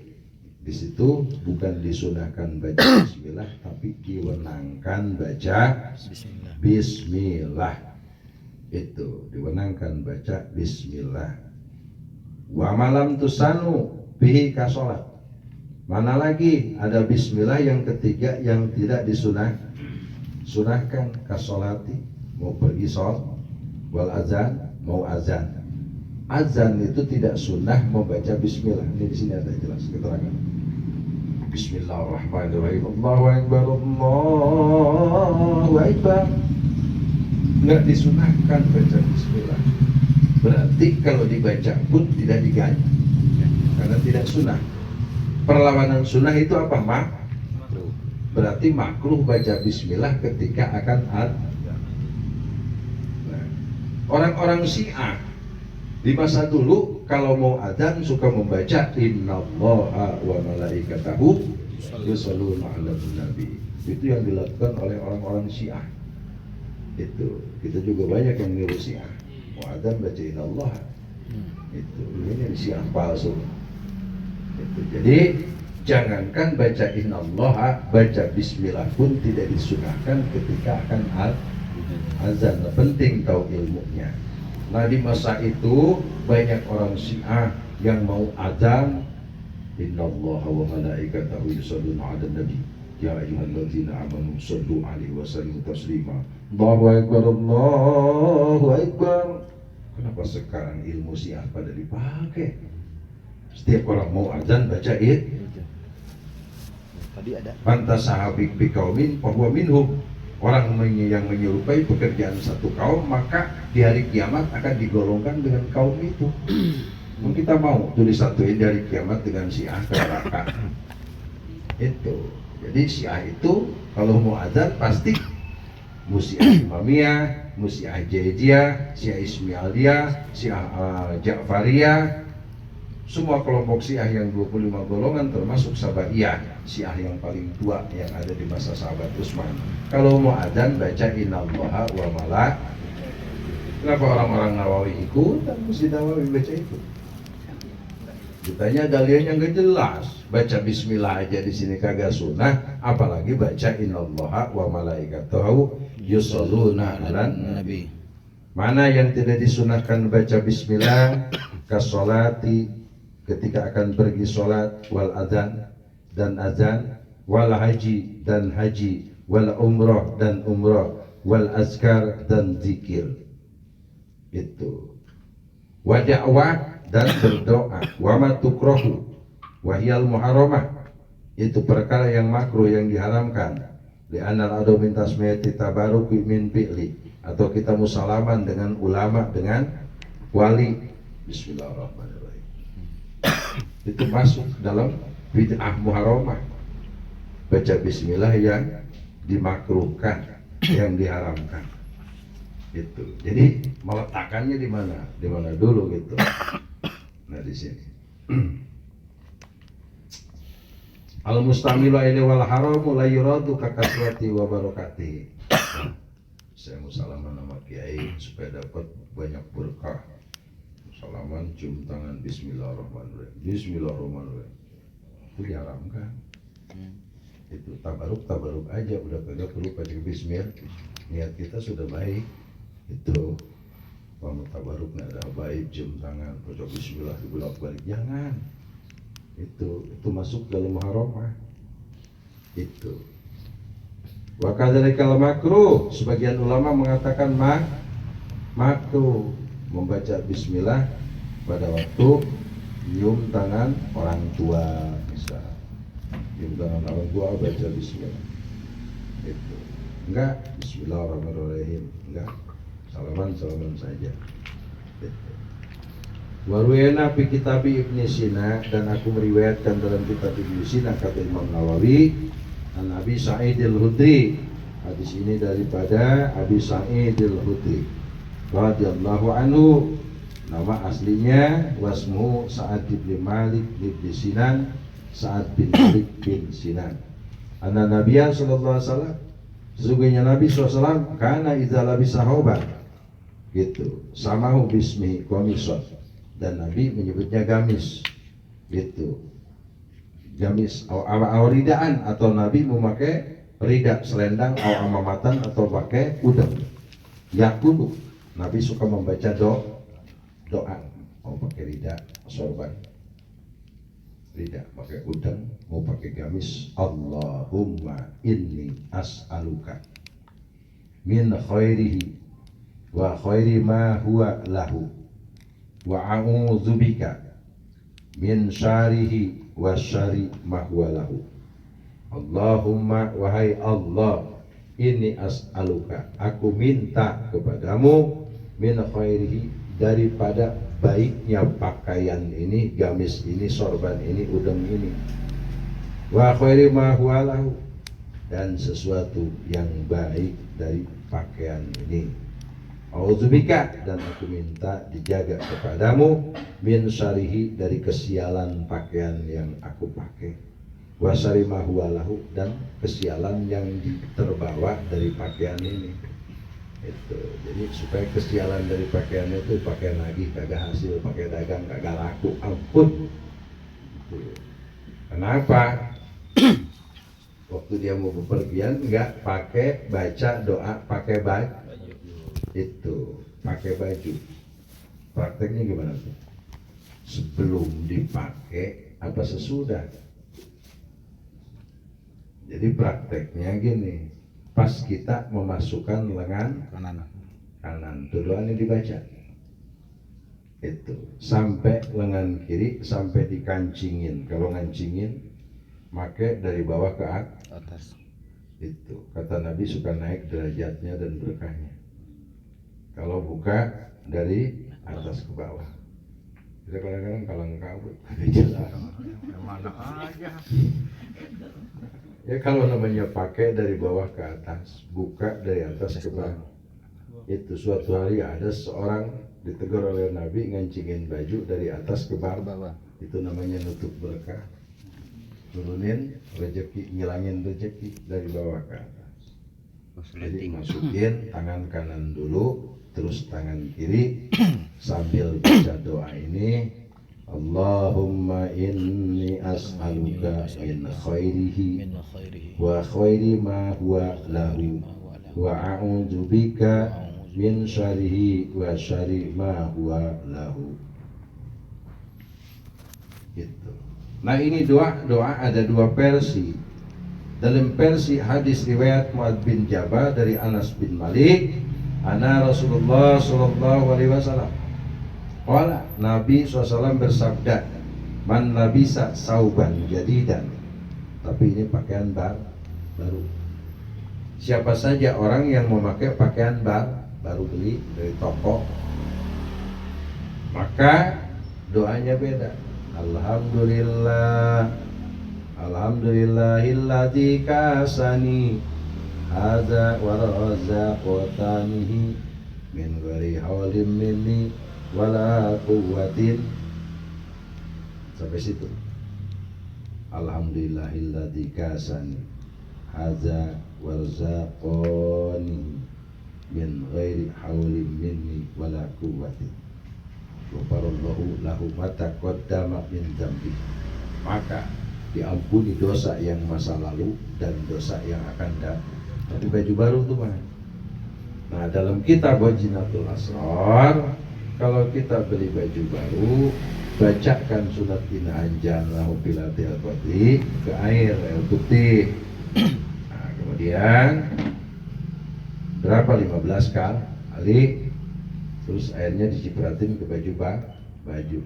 Di situ bukan disunahkan baca bismillah, tapi diwenangkan baca bismillah. Itu diwenangkan baca bismillah. Wa malam tusanu bihi kasolat. Mana lagi ada bismillah yang ketiga yang tidak disunahkan kasolati, mau pergi sholat, wal azan, mau azan. Azan itu tidak sunnah membaca bismillah. Ini di sini ada jelas keterangan. Bismillahirrahmanirrahim. Allahu akbar, Allahu akbar. Enggak disunahkan baca bismillah. Berarti kalau dibaca pun tidak diganti, karena tidak sunnah. Perlawanan sunnah itu apa? Berarti makruh baca bismillah ketika akan orang-orang Syiah di masa dulu kalau mau adzan suka membaca innallaha wa malaikatahu yusholluna 'alan nabi. Itu yang dilakukan oleh orang-orang Syiah. Itu kita juga banyak yang niru Syiah. Mau adzan baca innallah. Itu ini Syiah palsu. Itu. Jadi jangankan baca innallaha, baca bismillah pun tidak disunahkan ketika akan azan. Penting tahu ilmunya. Nah di masa itu banyak orang Syiah yang mau azan innallaha wa malaikatahu yusholluna 'alan nabi ya ayyuhalladzina amanu shallu 'alaihi wa sallimu taslima. Allahu akbar, Allahu akbar. Kenapa sekarang ilmu Syiah pada dipakai? Setiap orang mau azan baca Tadi ada pantas sahabik bikaumin bahwa minhum. Orang yang menyerupai pekerjaan satu kaum, maka di hari kiamat akan digolongkan dengan kaum itu. Kita mau tulis satuin dari kiamat dengan Syiah ke neraka. Itu. Jadi Syiah itu kalau mau azan pasti Syiah Imamiyah, Syiah Jaiziyah, Syiah Ismailiyah, Syiah Ja'fariyah. Semua kelompok Syiah yang 25 golongan termasuk Sabaiyah, Syiah yang paling tua yang ada di masa sahabat Utsman. Kalau mau adzan baca innallaha wa malaikatahu. Kenapa orang-orang Nawawi ikut dan Masjid Nawawi baca itu? Ditanya dalilnya nggak jelas. Baca bismillah aja di sini kagak sunnah, apalagi baca innallaha wa malaikatahu yusholluna 'alan nabi. Mana yang tidak disunahkan baca bismillah? Kasolati, ketika akan pergi sholat, wal adzan dan azan, wal haji dan haji, wal umrah dan umrah, wal azkar dan zikir. Itu wa da'wah dan berdoa, wa ma tukrahu wa hiyal muharramah, itu perkara yang makruh yang diharamkan, Li anal adu min tasmiyati tabaruki min fi'li, atau kita musalaman dengan ulama, dengan wali. Bismillahirrahmanirrahim. Itu masuk dalam bid'ah muharramah. Baca bismillah yang dimakruhkan, yang diharamkan. Itu. Jadi meletakkannya di mana? Di mana dulu gitu. Nah di sini. Al mustamilu ini wal haramu la yuradu kakaswati wa barakati. Saya mau salaman sama kiai supaya dapat banyak berkah. Salaman cium tangan bismillahirrahmanirrahim. Bismillahirrahmanirrahim. Itu diharamkan. Itu tabaruk aja, udah kagak perlu pakai bismillah. Niat kita sudah baik. Itu kalau tabaruk ada baik, cium tangan, baca bismillah dibolak-balik, jangan. Itu masuk dalam muharramah. Itu. Wa kadzalika makruh, sebagian ulama mengatakan makruh membaca bismillah pada waktu nyium tangan orang tua, misal nyium tangan orang tua baca bismillah. Itu. Enggak, bismillahirrahmanirrahim. Enggak. Salaman saja. Itu. Waruena fi kitab Ibnu Sina, dan aku meriwayatkan dalam kitab Ibnu Sina kata Imam Nawawi, an Abi Sa'id al-Khudri. Hadis ini daripada Abi Sa'id al-Khudri radhiyallahu anhu. Nama aslinya wasmu Sa'ad bin Malik bin Sinan, Sa'ad bin Malik bin Sinan. Anna Nabiya sallallahu alaihi wasallam, sesungguhnya Nabi SAW karena idza labisa sauban, gitu, samahu bismi qamisah, dan Nabi menyebutnya gamis, gitu, gamis ridaan, atau Nabi memakai rida selendang, amamatan, atau pakai udang. Yakulu, Nabi suka membaca doa, mau pakai rida sorban, rida pakai udang, mau pakai gamis. Allahumma inni as'aluka min khairihi wa khairi ma huwa lahu, wa a'udzubika min syarihi wa syari ma huwa lahu. Allahumma, wahai Allah, ini as'aluka, aku minta kepadamu, min khairihi, daripada baiknya pakaian ini, gamis ini, sorban ini, udang ini, wa khairi ma huwa lahu, dan sesuatu yang baik dari pakaian ini. A'udzubika, dan aku minta dijaga kepadamu, min syarihi, dari kesialan pakaian yang aku pakai, wa syari ma huwa lahu, dan kesialan yang terbawa dari pakaian ini. Itu. Jadi supaya kesialan dari pakaian itu, pakaian lagi kagak hasil, pakai dagang kagak laku, ampun. Itu. Kenapa? Waktu dia mau bepergian enggak pakai baca doa, pakai baju. Itu, pakai baju. Prakteknya gimana tuh? Sebelum dipakai apa sesudah? Jadi prakteknya gini, pas kita memasukkan lengan kanan, tuh doa ini dibaca. Itu, sampai lengan kiri, sampai dikancingin. Kalau ngancingin, pakai dari bawah ke atas. Itu, kata Nabi suka naik derajatnya dan berkahnya. Kalau buka dari atas ke bawah, kita kadang-kadang kalang kabut, Mana aja. Ya kalau namanya pakai dari bawah ke atas, buka dari atas ke bawah. Itu suatu hari ada seorang ditegur oleh Nabi ngancingin baju dari atas ke bawah. Itu namanya nutup berkah, turunin rezeki, ngilangin rezeki dari bawah ke atas. Jadi masukin tangan kanan dulu, terus tangan kiri, sambil baca doa ini, Allahumma inni as'aluka min khairihi wa khairi ma huwa lahu, wa a'udzubika min syarihi wa syari ma huwa lahu. Gitu. Nah ini doa ada dua versi. Dalam versi hadis riwayat Mu'adz bin Jabal dari Anas bin Malik, ana Rasulullah sallallahu alaihi wasallam, qala, Nabi SAW bersabda, man labisa sauban jadidan, tapi ini pakaian baru, Siapa saja orang yang memakai pakaian baru beli dari toko, maka doanya beda. Alhamdulillah, alhamdulillahilladzi kasani hadza wa razaqtanihi min ghairi haulin minni wala quwwatin. Sampai situ. Alhamdulillahilladzi kasani hadza wa razaqtanihi min ghairi haulin minni wala quwwatin. Ghafarallahu lahu ma taqaddama min dzambi. Maka diampuni dosa yang masa lalu dan dosa yang akan datang. Tapi baju baru tuh mah. Nah, dalam kitab Wajinatul Asrar, kalau kita beli baju baru, bacakan sunat inanjalahu bilatil qadri ke air putih. Nah, kemudian berapa 15 kali, terus airnya dicipratin ke baju.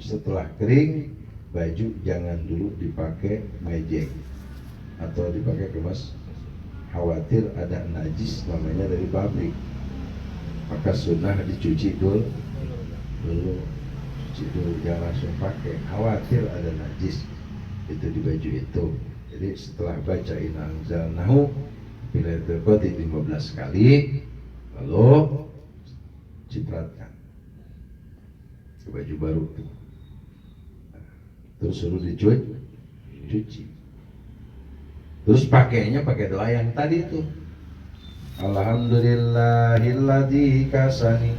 Setelah kering, baju jangan dulu dipakai mejeng atau dipakai kemas, khawatir ada najis namanya dari pabrik. Maka sunnah dicuci dulu, cuci dulu, jangan langsung pakai, khawatir ada najis itu di baju itu. Jadi setelah baca inna anzalnahu bilatil qadri 15 kali, lalu cipratkan ke baju baru itu. Terus suruh dicuci. Terus pakainya pakai doa yang tadi itu. Alhamdulillahilladzi kasani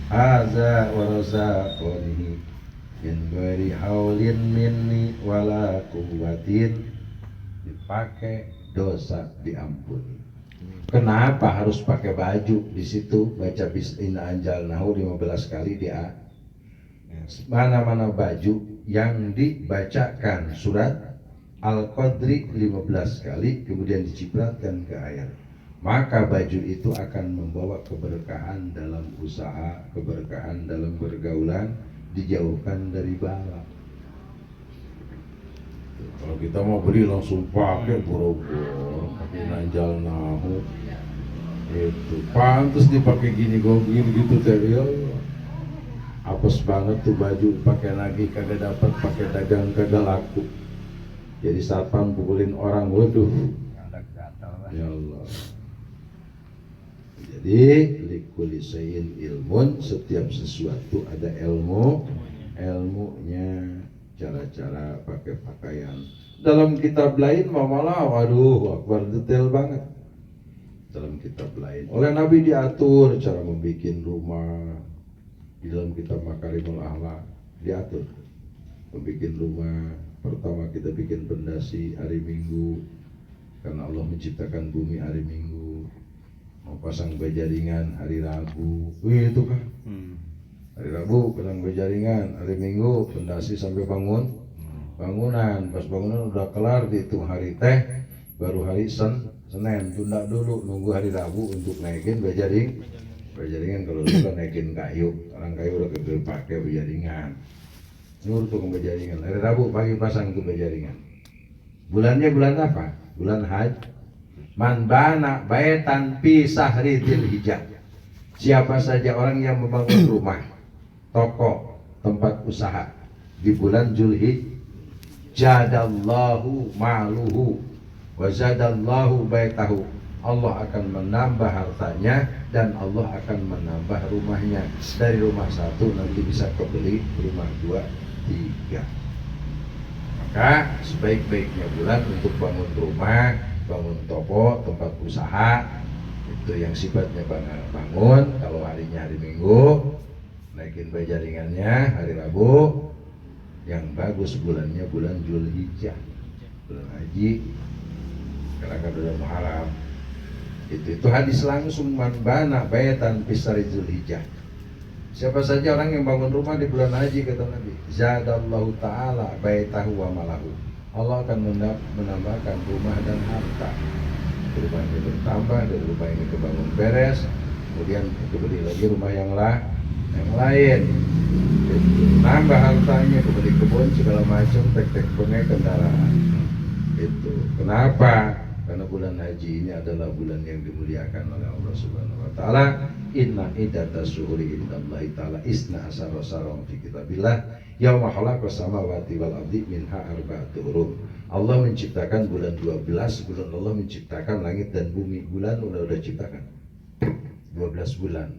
hadza wa razaqani min ghairi haulin minni wala quwwatin. Dipakai, dosa diampuni. Kenapa harus pakai baju di situ? Baca bismillah anjalnahu 15 kali dia. Mana-mana baju yang dibacakan surat Al-Qadri 15 kali kemudian dicipratkan ke air, maka baju itu akan membawa keberkahan dalam usaha, keberkahan dalam pergaulan, dijauhkan dari bala. Kalau kita mau beli langsung pakai boro-boro, pakai nanjal nahu, itu pantas dipakai gini gitu teriak. Apes banget tuh baju, pakai lagi kagak dapat, pakai dagang kagak laku. Jadi satpam pukulin orang, waduh. Ya Allah. Jadi likulli syai'in ilmun, setiap sesuatu ada ilmunya, cara-cara pakai pakaian. Dalam kitab lain malah waduh, akbar detail banget. Dalam kitab lain oleh Nabi diatur cara membuat rumah. Di dalam kitab Makarimul Akhlak diatur membuat rumah. Pertama kita bikin pondasi hari Minggu, karena Allah menciptakan bumi hari Minggu. Mau pasang bajaringan hari Rabu, itu kan hari Rabu pasang bajaringan, hari Minggu pondasi sampai bangunan. Pas bangunan udah kelar dihitung hari teh, baru hari Senin tunda dulu, nunggu hari Rabu untuk naikin bajaringan. Kalau dulu kan naikin kayu, orang kayu udah pakai bajaringan, nur tuh ke bajaringan. Hari Rabu pagi pasang ke bajaringan. Bulannya bulan apa? Bulan Haji. Man bana baitan fi sahri dzulhijjah. Siapa saja orang yang membangun rumah, toko, tempat usaha di bulan Dzulhijjah, jadallahu maluhu wa zadallahu baitahu. Allah akan menambah hartanya dan Allah akan menambah rumahnya. Dari rumah satu nanti bisa kebeli rumah 2, 3. Maka sebaik-baiknya bulan untuk bangun rumah, bangun toko, tempat usaha, itu yang sifatnya bangun. Kalau harinya hari Minggu, naikin bajaringannya hari Rabu. Yang bagus bulannya bulan Dzulhijjah, bulan haji, karena bulan Muharram. Itu hadis langsung, man bana baitan fi syahri Dzulhijjah. Siapa saja orang yang bangun rumah di bulan haji, kata Nabi, zadallahu ta'ala baitahu wa malahu. Allah akan menambahkan rumah dan harta. Rumah ini bertambah, dari rumah ini kebangun beres, kemudian kebeli lagi rumah yang lain. Nambah hartanya, kebeli kebun segala macam, tek-tek punya kendaraan. Itu kenapa? Karena bulan haji ini adalah bulan yang dimuliakan oleh Allah Subhanahu wa taala. Inna iddatas syuhuri indallahi ta'ala isna asyara syahran fi kitabillah yauma khalaqas samawati wal ardi minha arba'atu hurum. Allah menciptakan bulan 12, bulan Allah menciptakan langit dan bumi. Bulan udah ciptakan 12 bulan.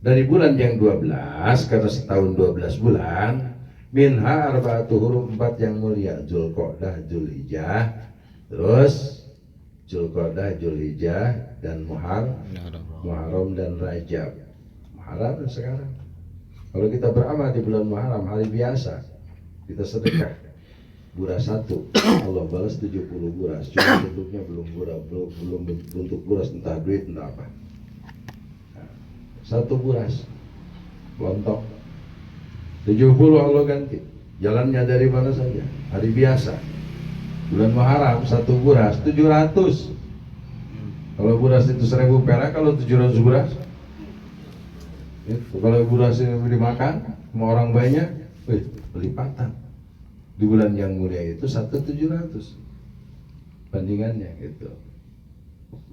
Dari bulan yang 12, karena setahun 12 bulan, minha arba'atu hurum, 4 yang mulia, Dzulqa'dah, Dzulhijjah, terus Dzulqa'dah, Dzulhijjah, dan Muharram dan Rajab. Muharram sekarang. Kalau kita beramal di bulan Muharram, hari biasa, kita sedekah buras 1, Allah balas 70 buras. Cuma bentuknya belum bentuk buras, entah duit entah apa. Nah, 1 buras lontok 70 Allah ganti. Jalannya dari mana saja, hari biasa. Bulan Muharram 1 buras 700. Kalau buras itu 1000 perak, kalau 700 buras itu, kalau buras ini dimakan sama orang banyak, pelipatan. Di bulan yang mulia itu 1.700 bandingannya gitu,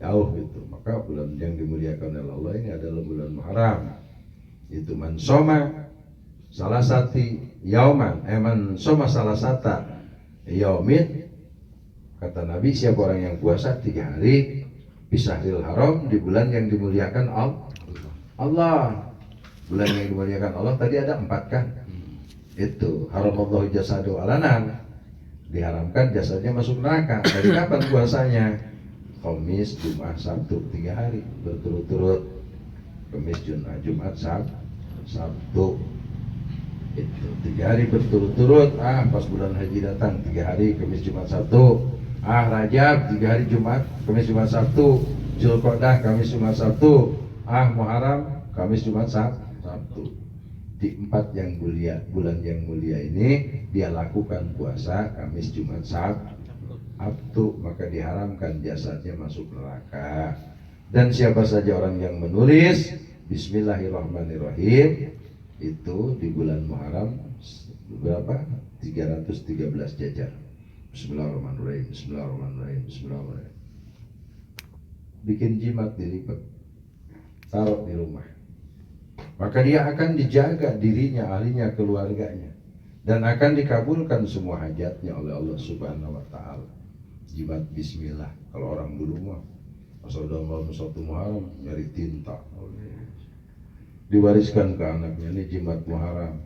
jauh gitu. Maka bulan yang dimuliakan oleh Allah ini adalah bulan Muharram. Itu man soma salah satu yauman, man soma salah satu yaumin, kata Nabi, siapa orang yang puasa 3 hari Bisyahril Haram, di bulan yang dimuliakan Allah. Bulan yang dimuliakan Allah tadi ada 4 kan? Itu haramallahu jasadu alanan, diharamkan jasadnya masuk neraka. Dari kapan puasanya? Kamis, Jumat, Sabtu, 3 hari berturut-turut. Kamis, Jumat, Sabtu. Itu 3 hari berturut-turut. Pas bulan haji datang 3 hari Kamis, Jumat, Sabtu. Rajab 3 hari Jumat, Kamis, Jumat, Sabtu. Dzulqa'dah Kamis, Jumat, Sabtu. Muharram Kamis, Jumat, Sabtu. Di 4 yang mulia, bulan yang mulia ini dia lakukan puasa Kamis, Jumat, Sabtu, maka diharamkan jasadnya masuk neraka. Dan siapa saja orang yang menulis Bismillahirrahmanirrahim itu di bulan Muharram berapa? 313 jajar. Bismillahirrahmanirrahim, Bismillahirrahmanirrahim, Bismillahirrahmanirrahim. Bikin jimat, dilipat, taruh di rumah. Maka dia akan dijaga dirinya, ahlinya, keluarganya, dan akan dikabulkan semua hajatnya oleh Allah Subhanahu wa taala. Jimat bismillah. Kalau orang dulu mah asal dalam malam 1 Muharram nyari tinta, diwariskan ke anaknya, ini jimat Muharram.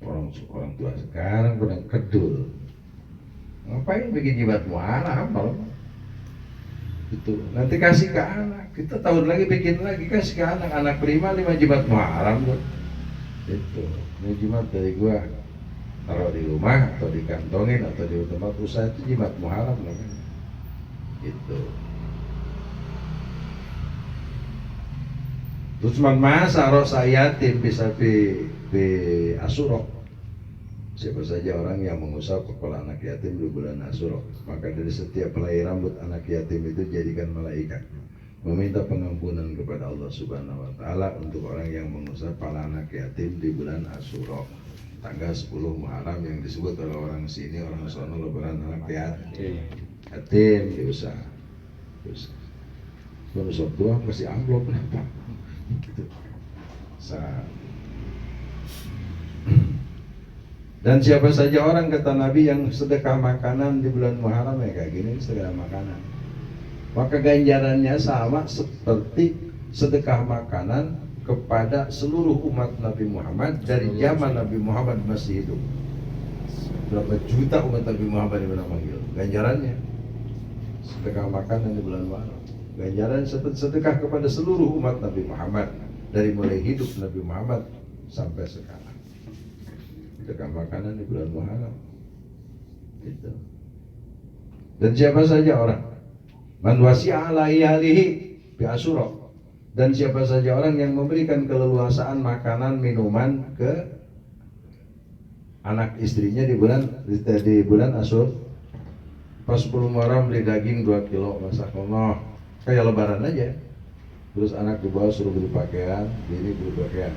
Orang tua sekarang pada kedul, ngapain bikin jimat Muharram? Itu nanti kasih ke anak, kita tahun lagi bikin lagi, kasih ke anak prima 5 jimat Muharram tuh. Itu ini jimat dari gua, taruh di rumah atau dikantongin atau di tempat usaha, itu jimat Muharram namanya. Itu terus masa rosa yatim bisa di Asyura. Siapa saja orang yang mengusap kepala anak yatim di bulan Asyura, maka dari setiap helai rambut anak yatim itu jadikan malaikat meminta pengampunan kepada Allah Subhanahu wa taala untuk orang yang mengusap kepala anak yatim di bulan Asyura. Tanggal 10 Muharram yang disebut oleh orang sini, orang sono lebaran anak yatim diusap. Mengusap doang kasih amplop kenapa? Gitu. Dan siapa saja orang, kata Nabi, yang sedekah makanan di bulan Muharram kayak gini, sedekah makanan, maka ganjarannya sama seperti sedekah makanan kepada seluruh umat Nabi Muhammad dari zaman Nabi Muhammad masih hidup. Berapa juta umat Nabi Muhammad yang pernah manggil, ganjarannya sedekah makanan di bulan Muharram. Ganjaran seperti sedekah kepada seluruh umat Nabi Muhammad dari mulai hidup Nabi Muhammad sampai sekarang. Sedekah makanan di bulan Muharram itu. Dan siapa saja orang man wasi'a ala iyalihi bi Asyura, dan siapa saja orang yang memberikan keleluasaan makanan minuman ke anak istrinya di bulan Asyura. Pas 10 Muharram beli daging 2 kilo, masak kono kayak lebaran aja. Terus anak dibawa suruh beli pakaian, ini beli pakaian.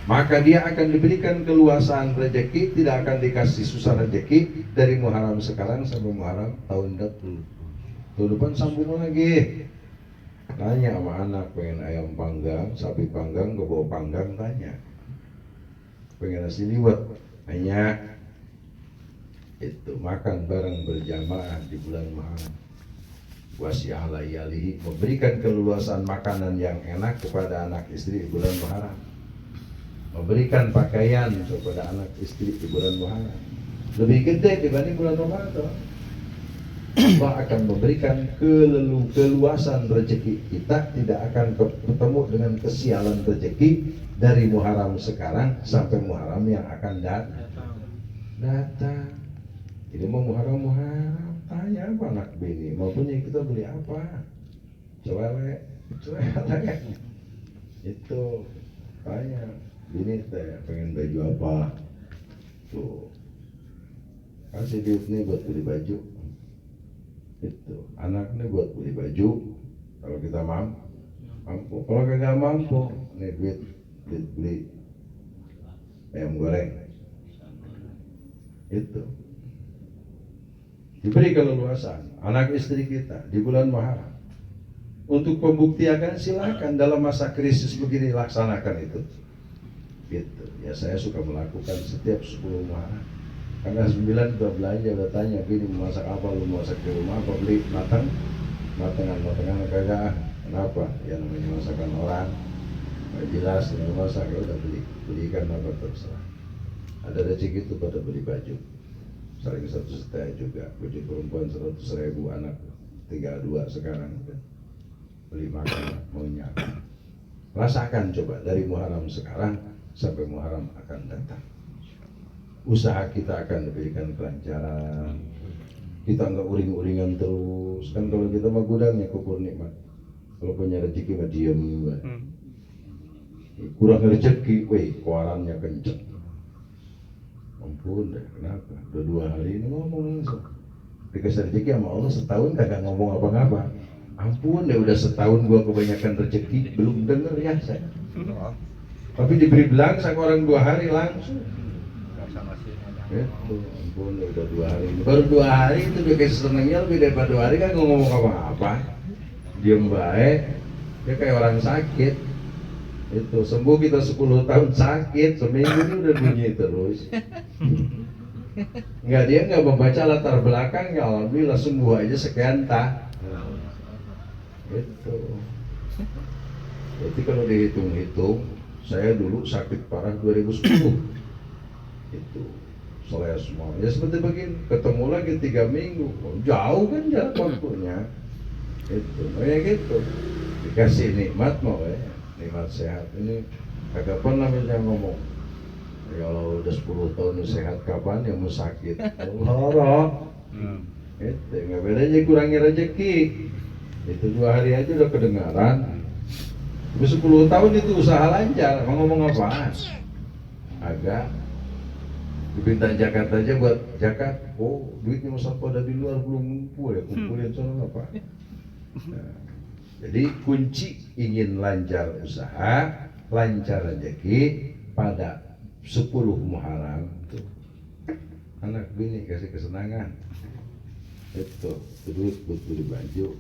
Maka dia akan diberikan keluasaan rezeki, tidak akan dikasih susah rezeki dari Muharram sekarang sampai Muharram tahun depan. Tahun depan sambung lagi. Tanya sama anak, pengen ayam panggang, sapi panggang, kebo panggang, tanya. Pengen nasi liwet, tanya. Itu makan bareng berjamaah di bulan Muharram. Wasi'ah layalihi, memberikan keleluasan makanan yang enak kepada anak istri di bulan Muharram. Memberikan pakaian kepada anak istri di bulan Muharram. Lebih gede dibanding bulan Ramadan. Allah akan memberikan keluasan rezeki. Kita tidak akan bertemu dengan kesialan rezeki dari Muharram sekarang sampai Muharram yang akan datang. Ini mau Muharram, tanya apa anak bini, mau punya kita beli apa? Celele. Itu tanya, bini teh pengen baju apa? Tuh, kasih duit nih buat beli baju. Itu anak nih buat beli baju. Kalau kita mampu. Kalau nggak mampu, nih duit beli ayam goreng. Itu diberi keleluasan anak istri kita di bulan Muharram. Untuk pembuktian silakan dalam masa krisis begini laksanakan itu. Gitu. Ya saya suka melakukan setiap 10 Muharram. Karena 9 udah belanja, udah tanya, bini mau masak apa, lu mau masak di rumah apa, beli matangan kagak, kenapa? Ya namanya masakan orang, nggak jelas, nggak masak, ya udah belikan apa terserah. Ada rezeki itu pada beli baju, saling 1,5 juga, baju perempuan 100.000, anak 32 sekarang, beli makan maunya. Rasakan coba dari Muharram sekarang sampai Muharram akan datang. Usaha kita akan diberikan kelancaran. Kita nggak uring-uringan terus. Kan kalau kita mah gudangnya kubur nikmat. Kalau punya rezeki mah diem. Kurang rezeki, koarannya kenceng. Ampun deh, kenapa? Udah 2 hari ini ngomong langsung. Dikasih rezeki sama Allah setahun kagak ngomong apa-apa. Ampun deh, udah setahun gua kebanyakan rezeki belum denger ya saya. Tapi diberi belang sama orang 2 hari langsung. Itu, ampun udah 2 hari. Baru 2 hari itu dia kayak senengnya lebih daripada 2 hari kan nggak ngomong apa-apa. Diem baik, dia kayak orang sakit. Itu sembuh kita 10 tahun sakit, seminggu ini udah bunyi terus. Dia nggak membaca latar belakang, ya alhamdulillah sembuh aja sekian tak. Itu. Berarti kalau dihitung-hitung, saya dulu sakit parah 2010. Itu. Selesai semua. Ya seperti begini, ketemu lagi 3 minggu. Jauh kan jarak waktunya. Itu, kayak gitu. Dikasih nikmat mau ya, nikmat sehat ini kagak pernah bisa ngomong. Ya kalau udah 10 tahun sehat kapan yang mau sakit? Lorok. Itu nggak bedanya kurangi rezeki. Itu 2 hari aja udah kedengaran. Tapi 10 tahun itu usaha lancar. Mau ngomong apaan? Agak. Dipinta Jakarta aja buat zakat. Oh, duitnya masa pada di luar belum ngumpul ya, kumpulin soalnya apa? Nah, jadi kunci ingin lancar usaha, lancar rezeki pada 10 Muharram itu. Anak bini kasih kesenangan. Itu duit buat beli baju.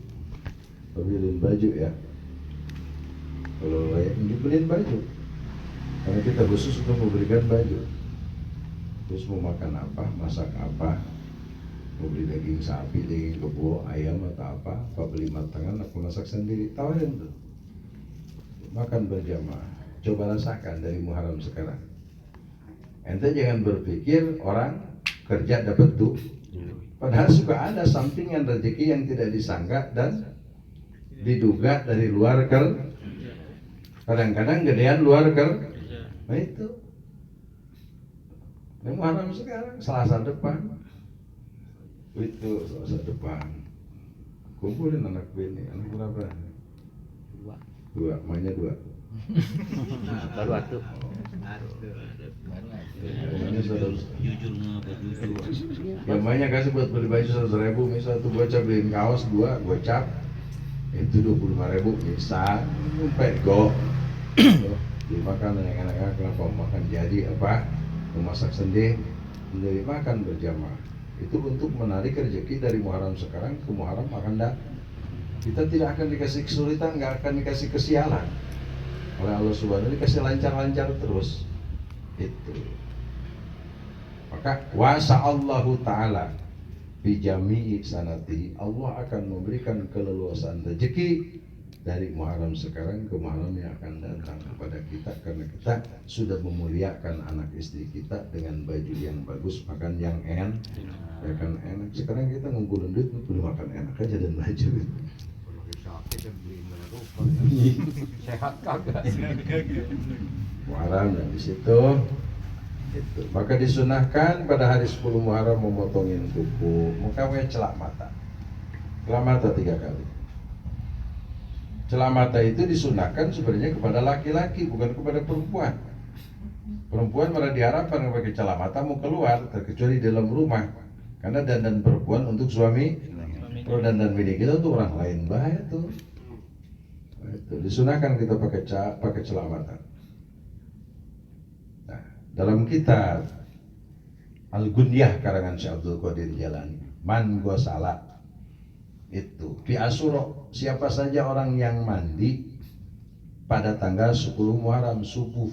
Beliin baju ya. Kalau layak dibeliin baju. Karena kita khusus untuk memberikan baju. Terus mau makan apa, masak apa, mau beli daging sapi, daging kebo, ayam atau apa beli matangan, aku masak sendiri, tawarin tuh. Makan berjamaah, coba rasakan dari Muharram sekarang. Ente jangan berpikir orang kerja dapat tuh, padahal suka ada sampingan rezeki yang tidak disangka dan diduga dari luar kadang-kadang gedean luar nah itu. Yang Muharram sekarang Selasa depan itu Selasa depan kumpulin anak bini, anak berapa? 2, mainnya 2. Baru atuh. Jujur nggak jujur. Yang mainnya kasih buat beli baju 100.000, misal tuh gocap beliin kaos 2 gocap itu 25.000 misal, pego. Dimakan yang enak-enak, kenapa makan jadi apa? Memasak sendiri, menjadi makan berjamaah. itu untuk menarik rezeki dari Muharram sekarang ke Muharram akan datang. Kita tidak akan dikasih kesulitan, nggak akan dikasih kesialan oleh Allah Subhanahu wa Ta'ala, dikasih lancar-lancar terus. Itu. Maka wasa Allahu Ta'ala bijami'i sanati, Allah akan memberikan keleluasan rezeki dari Muharram sekarang ke Muharram yang akan datang kepada kita, karena kita sudah memuliakan anak istri kita dengan baju yang bagus, makan yang enak. Sekarang kita ngumpulin duit, perlu makan enak aja dan baju. Sehat kagak? Muharram dan di situ itu. Maka disunahkan pada hari 10 Muharram memotongin kuku, maka celak mata. Celak mata 3 kali. Celak mata itu disunahkan sebenarnya kepada laki-laki, bukan kepada perempuan. Perempuan malah diharapkan pakai celak mata mau keluar, terkecuali dalam rumah. Karena dandan perempuan untuk suami, kalau dandan bini kita untuk orang lain bahaya tuh. Itu disunahkan kita pakai celak mata. Nah, dalam kitab Al-Gunyah karangan Syekh Abdul Qadir Jalani, man gosala itu fi Asyura, siapa saja orang yang mandi pada tanggal 10 Muharram subuh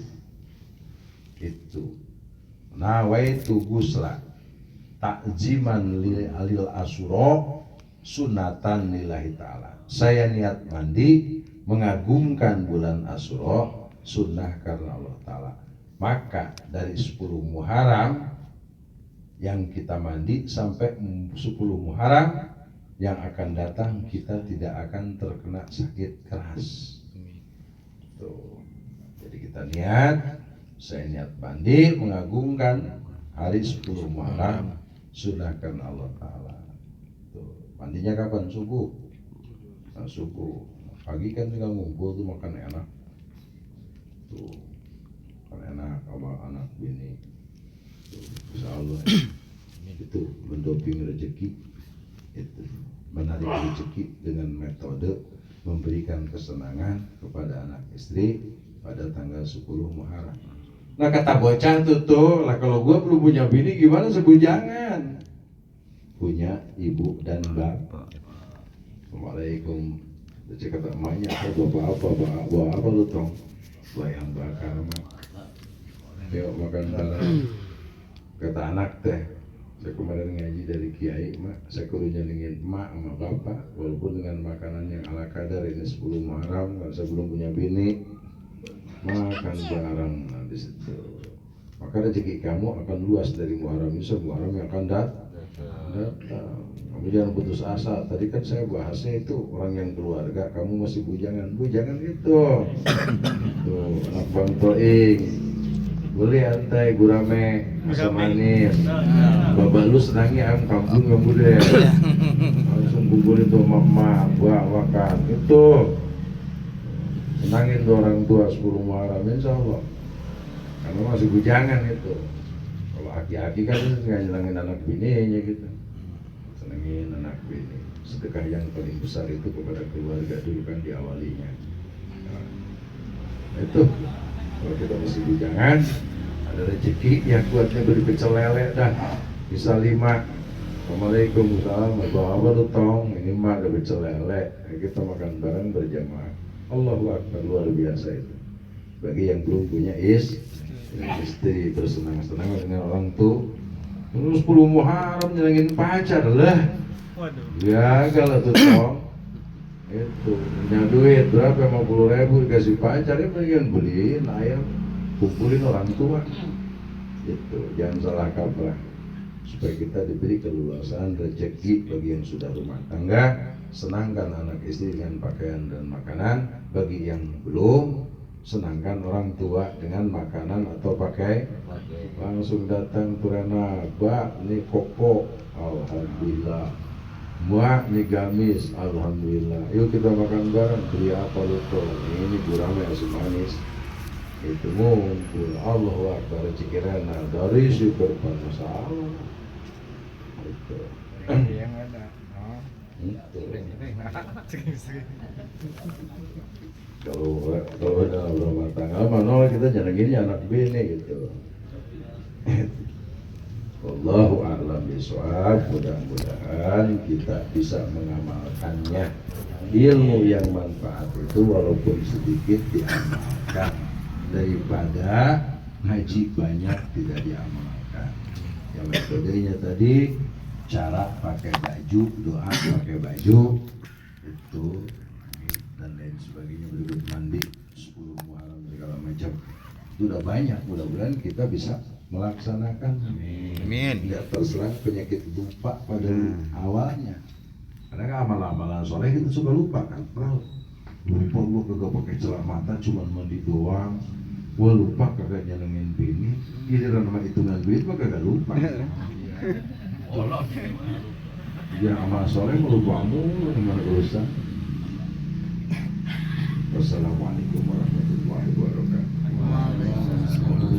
itu nawaitu gusla takziman lil Asyura sunatan lillahi ta'ala, saya niat mandi mengagungkan bulan Asyura, sunnah karena Allah Ta'ala. Maka dari 10 Muharram yang kita mandi sampai 10 Muharram yang akan datang kita tidak akan terkena sakit keras. Tuh. Jadi kita niat, saya niat mandi mengagungkan hari 10 Muharram, sunahkan Allah Ta'ala. Tuh. Mandinya kapan? Subuh. Nah, subuh. Pagi kan tinggal ngumpul tuh makan enak. Tuh. Makan enak sama anak bini. Tuh. Insya Allah. Itu mendoping rezeki. Itu menarik rezeki dengan metode memberikan kesenangan kepada anak istri pada tanggal 10 Muharram. Nah kata bocah tuh lah, kalau gue belum punya bini gimana sebujangan? Punya ibu dan bapak. Assalamualaikum. Jadi kata emaknya, bawa apa lu tong? Bayang bakar mak. Yuk makan bareng. Kata anak teh, saya kemarin ngaji dari kiai, mak, saya kudu nyenengin emak sama bapak, walaupun dengan makanan yang ala kadar. Ini 10 Muharram, kalau saya belum punya bini, makan bareng. Nah, di situ. Maka rezeki kamu akan luas dari Muharram ini, Muharram yang akan datang. Kamu jangan putus asa. Tadi kan saya bahasnya itu orang yang keluarga, kamu masih bujangan itu. Tuh, anak Bang Toing. Boleh antai gurame asam manis. Bapak lu senangnya ayam kampung kamu deh. Langsung kumpulin tuh mama, buah makan itu. Senangin tuh orang tua 10 Muharram, insya Allah. Karena masih bujangan itu. Kalau aki-aki kan nggak nyenangin anak bininya gitu. Senangin anak bini. Sedekah yang paling besar itu kepada keluarga dulu kan diawalinya. Nah, itu. Kalau kita masih bujangan, ada rezeki yang kuatnya beli pecel lele dah bisa 5. Assalamualaikum, salam, bawa apa tuh tong? Ini mah ada pecel lele. Kita makan bareng berjamaah. Allahu Akbar, luar biasa itu. Bagi yang belum punya istri bersenang-senang dengan orang tua. Terus 10 Muharram nyenengin pacar lah. Ya kalau tuh tong itu punya duit berapa, 50.000 dikasih pacar, ya mendingan beliin ayam, kumpulin orang tua. Itu jangan salah kaprah, supaya kita diberi keluasan rezeki. Bagi yang sudah rumah tangga, senangkan anak istri dengan pakaian dan makanan. Bagi yang belum, senangkan orang tua dengan makanan atau pakai. Langsung datang Turena, Mbak, ini koko, alhamdulillah. Mak nih gamis, alhamdulillah. Yuk kita makan bareng. Beli apa lu tuh? Ini gurame asam manis. Itu ngumpul. Allahu Akbar, cikirana dari syukur pada masalah. Itu. Yang ada. Kalau dalam rumah tangga, mana kita jangan gini anak bini gitu. Wallahu a'lam bishawab. Mudah-mudahan kita bisa mengamalkannya. Ilmu yang manfaat itu walaupun sedikit diamalkan daripada ngaji banyak tidak diamalkan. Yang metodenya tadi cara pakai baju, doa pakai baju itu dan lain sebagainya, berikut mandi 10 Muharram segala macam. Itu udah banyak, mudah-mudahan kita bisa melaksanakan. Amin. Tidak terserang penyakit lupa pada awalnya. Karena kan amalan-amalan soleh kita suka lupa kan. Lupa gua kagak pakai celamata, cuma mandi doang. Gua lupa kagak nyenengin bini. Giliran sama hitungan duit gua kagak lupa. Ya amal soleh melupa mulu gimana urusan. Wassalamualaikum warahmatullahi wabarakatuh. Waalaikumsalam.